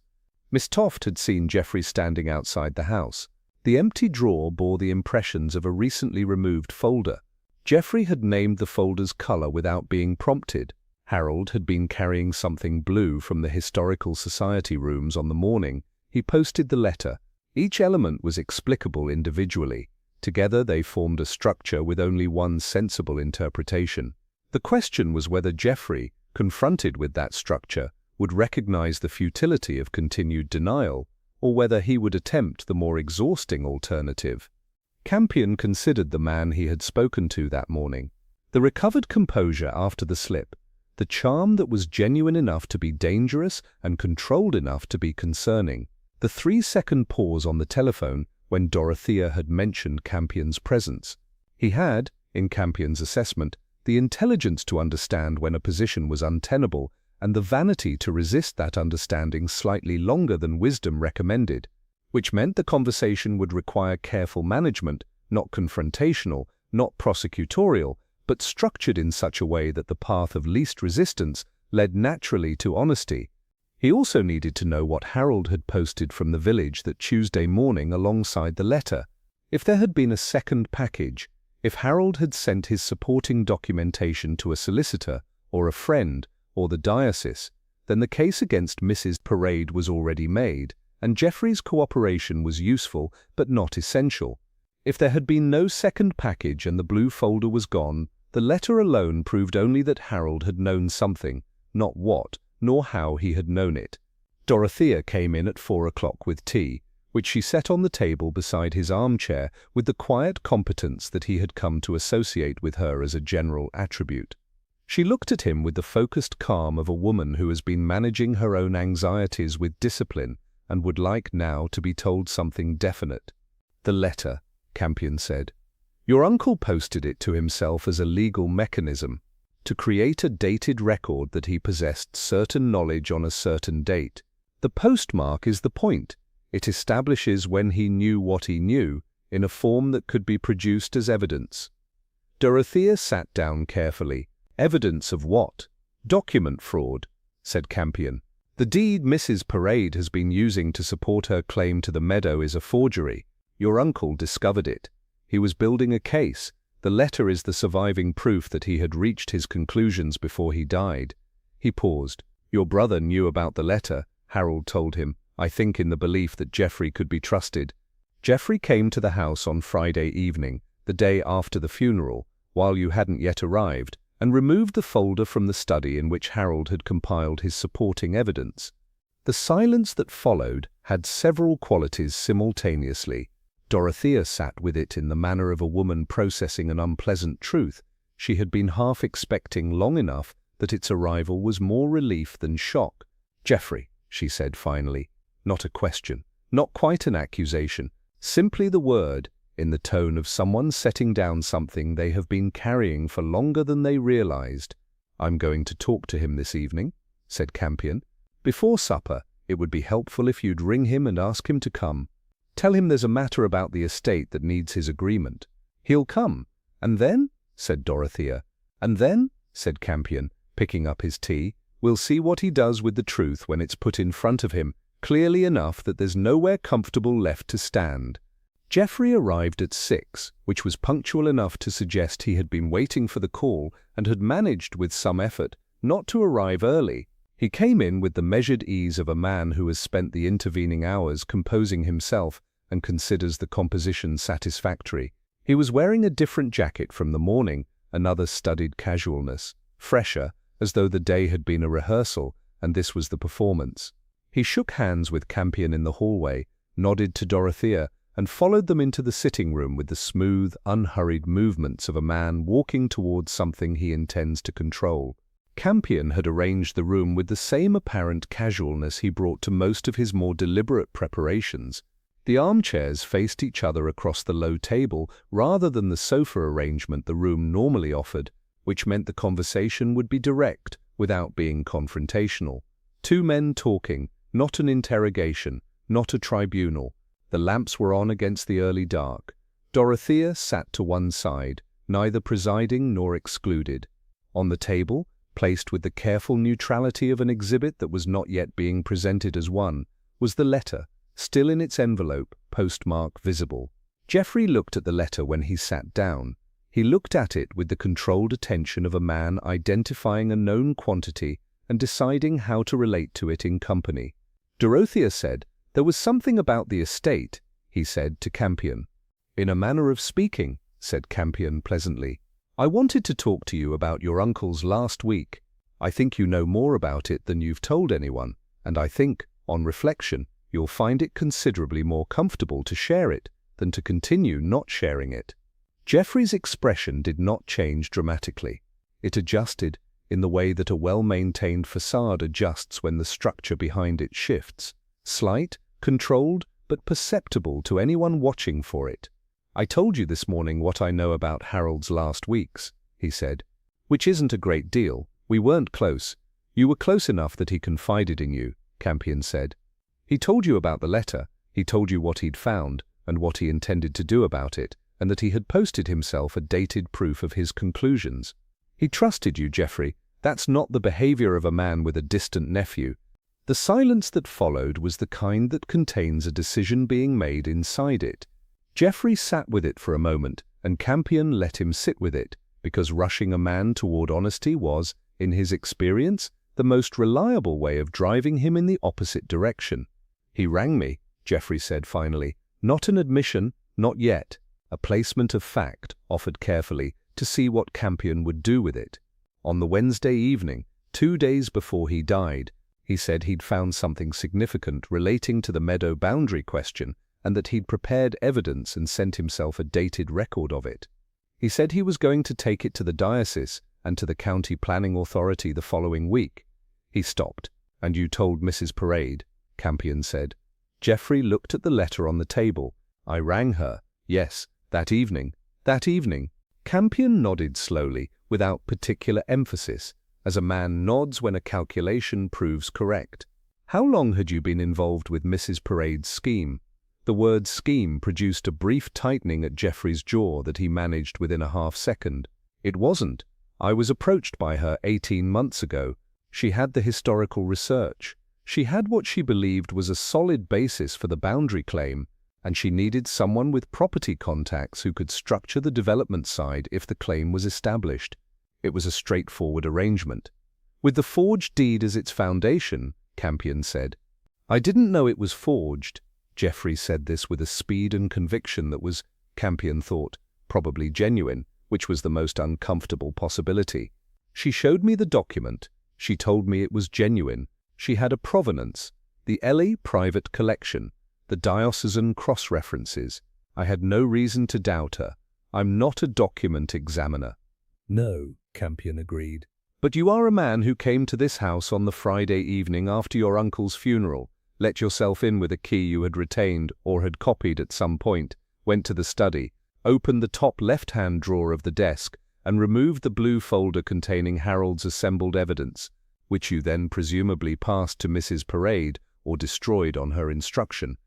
Miss Toft had seen Geoffrey standing outside the house. The empty drawer bore the impressions of a recently removed folder. Geoffrey had named the folder's color without being prompted. Harold had been carrying something blue from the Historical Society rooms on the morning he posted the letter. Each element was explicable individually. Together they formed a structure with only one sensible interpretation. The question was whether Geoffrey, confronted with that structure, would recognize the futility of continued denial, or whether he would attempt the more exhausting alternative. Campion considered the man he had spoken to that morning. The recovered composure after the slip, the charm that was genuine enough to be dangerous and controlled enough to be concerning. The 3-second pause on the telephone when Dorothea had mentioned Campion's presence. He had, in Campion's assessment, the intelligence to understand when a position was untenable and the vanity to resist that understanding slightly longer than wisdom recommended, which meant the conversation would require careful management, not confrontational, not prosecutorial, but structured in such a way that the path of least resistance led naturally to honesty. He also needed to know what Harold had posted from the village that Tuesday morning alongside the letter. If there had been a second package, if Harold had sent his supporting documentation to a solicitor, or a friend, or the diocese, then the case against Mrs. Parade was already made, and Geoffrey's cooperation was useful but not essential. If there had been no second package and the blue folder was gone, the letter alone proved only that Harold had known something, not what, nor how he had known it. Dorothea came in at 4 o'clock with tea, which she set on the table beside his armchair with the quiet competence that he had come to associate with her as a general attribute. She looked at him with the focused calm of a woman who has been managing her own anxieties with discipline and would like now to be told something definite. "The letter," Campion said. "Your uncle posted it to himself as a legal mechanism, to create a dated record that he possessed certain knowledge on a certain date. The postmark is the point. It establishes when he knew what he knew, in a form that could be produced as evidence." Dorothea sat down carefully. "Evidence of what?" "Document fraud," said Campion. "The deed Mrs. Parade has been using to support her claim to the meadow is a forgery. Your uncle discovered it. He was building a case. The letter is the surviving proof that he had reached his conclusions before he died." He paused. "Your brother knew about the letter," Harold told him, "I think in the belief that Geoffrey could be trusted." "Geoffrey came to the house on Friday evening, the day after the funeral, while you hadn't yet arrived, and removed the folder from the study in which Harold had compiled his supporting evidence." The silence that followed had several qualities simultaneously. Dorothea sat with it in the manner of a woman processing an unpleasant truth. She had been half expecting long enough that its arrival was more relief than shock. "Geoffrey," she said finally, not a question, not quite an accusation, simply the word, in the tone of someone setting down something they have been carrying for longer than they realized. "I'm going to talk to him this evening," said Campion. "Before supper, it would be helpful if you'd ring him and ask him to come. Tell him there's a matter about the estate that needs his agreement. He'll come. And then?" said Dorothea. "And then," said Campion, picking up his tea, "we'll see what he does with the truth when it's put in front of him, clearly enough that there's nowhere comfortable left to stand." Geoffrey arrived at 6, which was punctual enough to suggest he had been waiting for the call and had managed, with some effort, not to arrive early. He came in with the measured ease of a man who has spent the intervening hours composing himself and considers the composition satisfactory. He was wearing a different jacket from the morning, another studied casualness, fresher, as though the day had been a rehearsal, and this was the performance. He shook hands with Campion in the hallway, nodded to Dorothea, and followed them into the sitting room with the smooth, unhurried movements of a man walking towards something he intends to control. Campion had arranged the room with the same apparent casualness he brought to most of his more deliberate preparations. The armchairs faced each other across the low table rather than the sofa arrangement the room normally offered, which meant the conversation would be direct without being confrontational. Two men talking, Not an interrogation, not a tribunal. The lamps were on against the early dark. Dorothea sat to one side, neither presiding nor excluded. On the table, placed with the careful neutrality of an exhibit that was not yet being presented as one, was the letter, still in its envelope, postmark visible. Geoffrey looked at the letter when he sat down. He looked at it with the controlled attention of a man identifying a known quantity and deciding how to relate to it in company. Dorothea said, "There was something about the estate," he said to Campion. "In a manner of speaking," said Campion pleasantly. "I wanted to talk to you about your uncle's last week. I think you know more about it than you've told anyone, and I think, on reflection, you'll find it considerably more comfortable to share it than to continue not sharing it." Geoffrey's expression did not change dramatically. It adjusted in the way that a well-maintained facade adjusts when the structure behind it shifts. Slight, controlled, but perceptible to anyone watching for it. "I told you this morning what I know about Harold's last weeks," he said. "Which isn't a great deal. We weren't close. You were close enough that he confided in you," Campion said. "He told you about the letter. He told you what he'd found and what he intended to do about it, and that he had posted himself a dated proof of his conclusions. He trusted you, Geoffrey. That's not the behavior of a man with a distant nephew." The silence that followed was the kind that contains a decision being made inside it. Geoffrey sat with it for a moment, and Campion let him sit with it, because rushing a man toward honesty was, in his experience, the most reliable way of driving him in the opposite direction. "He rang me," Geoffrey said finally. "Not an admission, not yet. A placement of fact, offered carefully, to see what Campion would do with it. On the Wednesday evening, 2 days before he died, he said he'd found something significant relating to the meadow boundary question and that he'd prepared evidence and sent himself a dated record of it. He said he was going to take it to the diocese and to the county planning authority the following week." He stopped. "And you told Mrs. Parade," Campion said. Geoffrey looked at the letter on the table. "I rang her. Yes, that evening." "That evening?" Campion nodded slowly, without particular emphasis, as a man nods when a calculation proves correct. "How long had you been involved with Mrs. Parade's scheme?" The word scheme produced a brief tightening at Geoffrey's jaw that he managed within a half-second. "It wasn't. I was approached by her 18 months ago. She had the historical research. She had what she believed was a solid basis for the boundary claim, and she needed someone with property contacts who could structure the development side if the claim was established. It was a straightforward arrangement. With the forged deed as its foundation," Campion said. "I didn't know it was forged." Geoffrey said this with a speed and conviction that was, Campion thought, probably genuine, which was the most uncomfortable possibility. "She showed me the document. She told me it was genuine. She had a provenance, the Ely private collection, the diocesan cross-references. I had no reason to doubt her. I'm not a document examiner." "No," Campion agreed. "But you are a man who came to this house on the Friday evening after your uncle's funeral, let yourself in with a key you had retained or had copied at some point, went to the study, opened the top left-hand drawer of the desk, and removed the blue folder containing Harold's assembled evidence, which you then presumably passed to Mrs. Parade or destroyed on her instruction."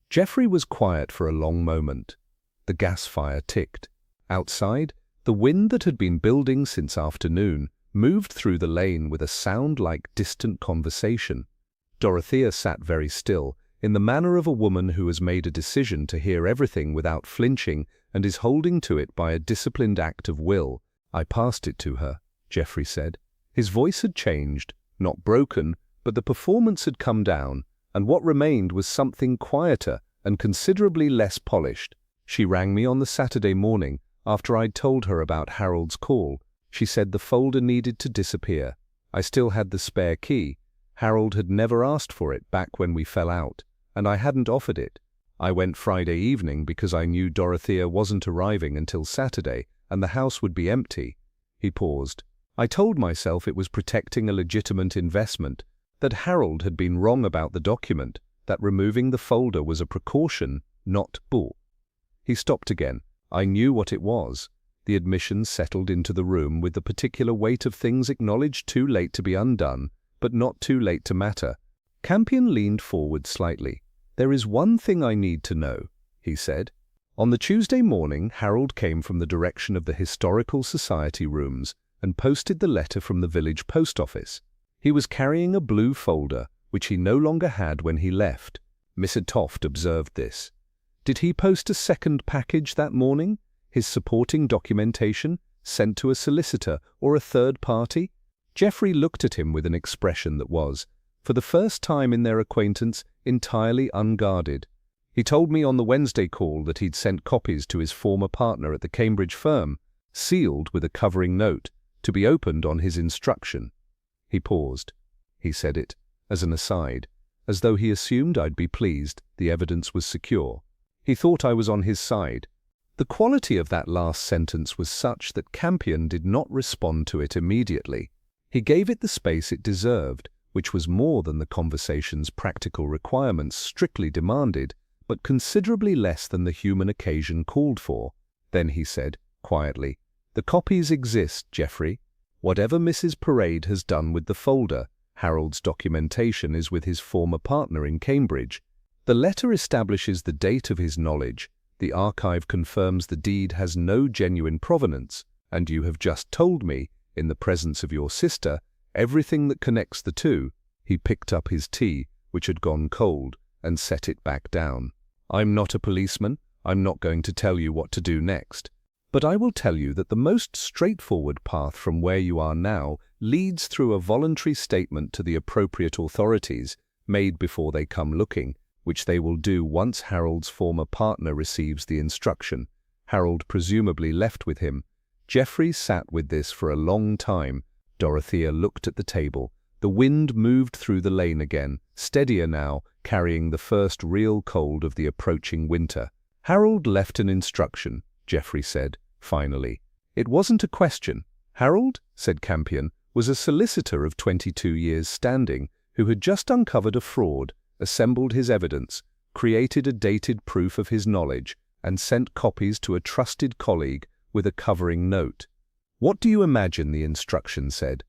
Geoffrey was quiet for a long moment. The gas fire ticked. Outside, the wind that had been building since afternoon moved through the lane with a sound like distant conversation. Dorothea sat very still, in the manner of a woman who has made a decision to hear everything without flinching and is holding to it by a disciplined act of will. "I passed it to her," Geoffrey said. His voice had changed, not broken, but the performance had come down, and what remained was something quieter and considerably less polished. "She rang me on the Saturday morning, after I'd told her about Harold's call. She said the folder needed to disappear. I still had the spare key. Harold had never asked for it back when we fell out, and I hadn't offered it. I went Friday evening because I knew Dorothea wasn't arriving until Saturday, and the house would be empty." He paused. "I told myself it was protecting a legitimate investment, that Harold had been wrong about the document, that removing the folder was a precaution, not bull." He stopped again. "I knew what it was." The admission settled into the room with the particular weight of things acknowledged too late to be undone, but not too late to matter. Campion leaned forward slightly. "There is one thing I need to know," he said. On the Tuesday morning, Harold came from the direction of the Historical Society rooms and posted the letter from the village post office. He was carrying a blue folder, which he no longer had when he left. Mr. Toft observed this. Did he post a second package that morning? His supporting documentation, sent to a solicitor or a third party? Geoffrey looked at him with an expression that was, for the first time in their acquaintance, entirely unguarded. He told me on the Wednesday call that he'd sent copies to his former partner at the Cambridge firm, sealed with a covering note, to be opened on his instruction. He paused. He said it, as an aside, as though he assumed I'd be pleased the evidence was secure. He thought I was on his side. The quality of that last sentence was such that Campion did not respond to it immediately. He gave it the space it deserved, which was more than the conversation's practical requirements strictly demanded, but considerably less than the human occasion called for. Then he said, quietly, "The copies exist, Geoffrey. Whatever Mrs. Parade has done with the folder, Harold's documentation is with his former partner in Cambridge. The letter establishes the date of his knowledge, the archive confirms the deed has no genuine provenance, and you have just told me, in the presence of your sister, everything that connects the two." He picked up his tea, which had gone cold, and set it back down. "I'm not a policeman. I'm not going to tell you what to do next. But I will tell you that the most straightforward path from where you are now leads through a voluntary statement to the appropriate authorities, made before they come looking, which they will do once Harold's former partner receives the instruction. Harold presumably left with him. Geoffrey sat with this for a long time. Dorothea looked at the table. The wind moved through the lane again, steadier now, carrying the first real cold of the approaching winter. "Harold left an instruction," Geoffrey said, finally. "It wasn't a question." Harold, said Campion, was a solicitor of 22 years' standing, who had just uncovered a fraud, assembled his evidence, created a dated proof of his knowledge, and sent copies to a trusted colleague with a covering note. "What do you imagine the instruction said?"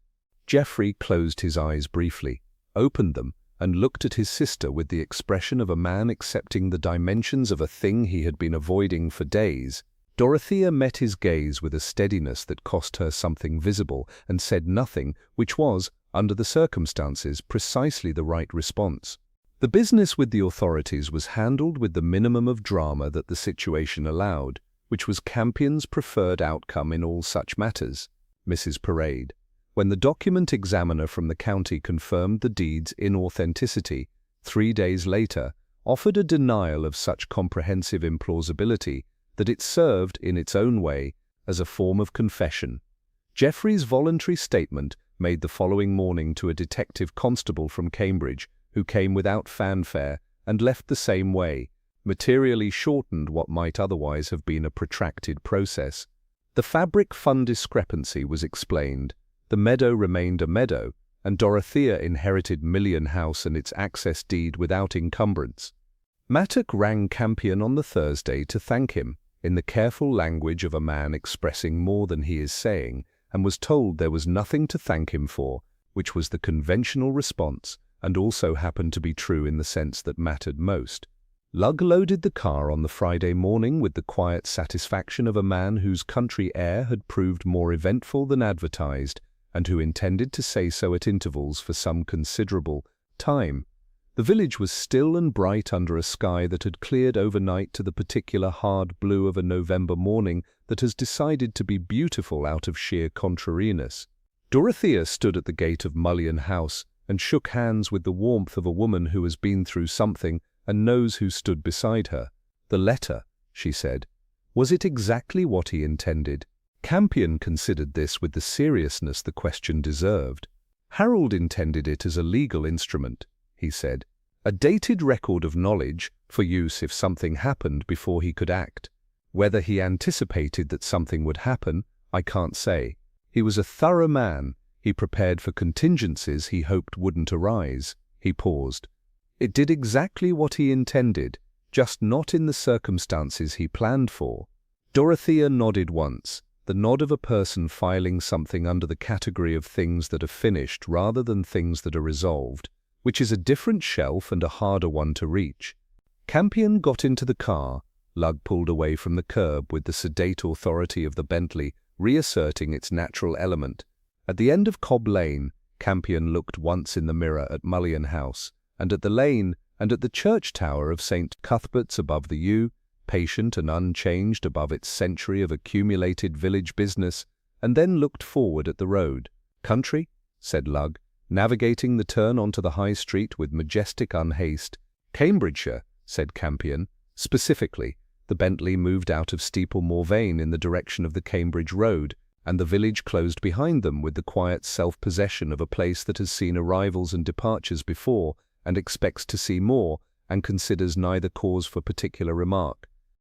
Geoffrey closed his eyes briefly, opened them, and looked at his sister with the expression of a man accepting the dimensions of a thing he had been avoiding for days. Dorothea met his gaze with a steadiness that cost her something visible, and said nothing, which was, under the circumstances, precisely the right response. The business with the authorities was handled with the minimum of drama that the situation allowed, which was Campion's preferred outcome in all such matters. Mrs. Parade. When the document examiner from the county confirmed the deed's inauthenticity, 3 days later, offered a denial of such comprehensive implausibility that it served, in its own way, as a form of confession. Geoffrey's voluntary statement, made the following morning to a detective constable from Cambridge, who came without fanfare and left the same way, materially shortened what might otherwise have been a protracted process. The fabric fund discrepancy was explained. The meadow remained a meadow, and Dorothea inherited Million House and its access deed without encumbrance. Mattock rang Campion on the Thursday to thank him, in the careful language of a man expressing more than he is saying, and was told there was nothing to thank him for, which was the conventional response, and also happened to be true in the sense that mattered most. Lugg loaded the car on the Friday morning with the quiet satisfaction of a man whose country air had proved more eventful than advertised, and who intended to say so at intervals for some considerable time. The village was still and bright under a sky that had cleared overnight to the particular hard blue of a November morning that has decided to be beautiful out of sheer contrariness. Dorothea stood at the gate of Million House and shook hands with the warmth of a woman who has been through something and knows who stood beside her. "The letter," she said. "Was it exactly what he intended?" Campion considered this with the seriousness the question deserved. "Harold intended it as a legal instrument," he said. "A dated record of knowledge, for use if something happened before he could act. Whether he anticipated that something would happen, I can't say. He was a thorough man. He prepared for contingencies he hoped wouldn't arise." He paused. "It did exactly what he intended, just not in the circumstances he planned for." Dorothea nodded once, the nod of a person filing something under the category of things that are finished rather than things that are resolved, which is a different shelf and a harder one to reach. Campion got into the car. Lug pulled away from the curb with the sedate authority of the Bentley reasserting its natural element. At the end of Cobb Lane, Campion looked once in the mirror at Mullion House, and at the lane, and at the church tower of St. Cuthbert's above the yew, patient and unchanged above its century of accumulated village business, and then looked forward at the road. "Country?" said Lug, navigating the turn onto the high street with majestic unhaste. "Cambridgeshire," said Campion. Specifically, the Bentley moved out of Steeple Moor Vane in the direction of the Cambridge Road, and the village closed behind them with the quiet self-possession of a place that has seen arrivals and departures before, and expects to see more, and considers neither cause for particular remark.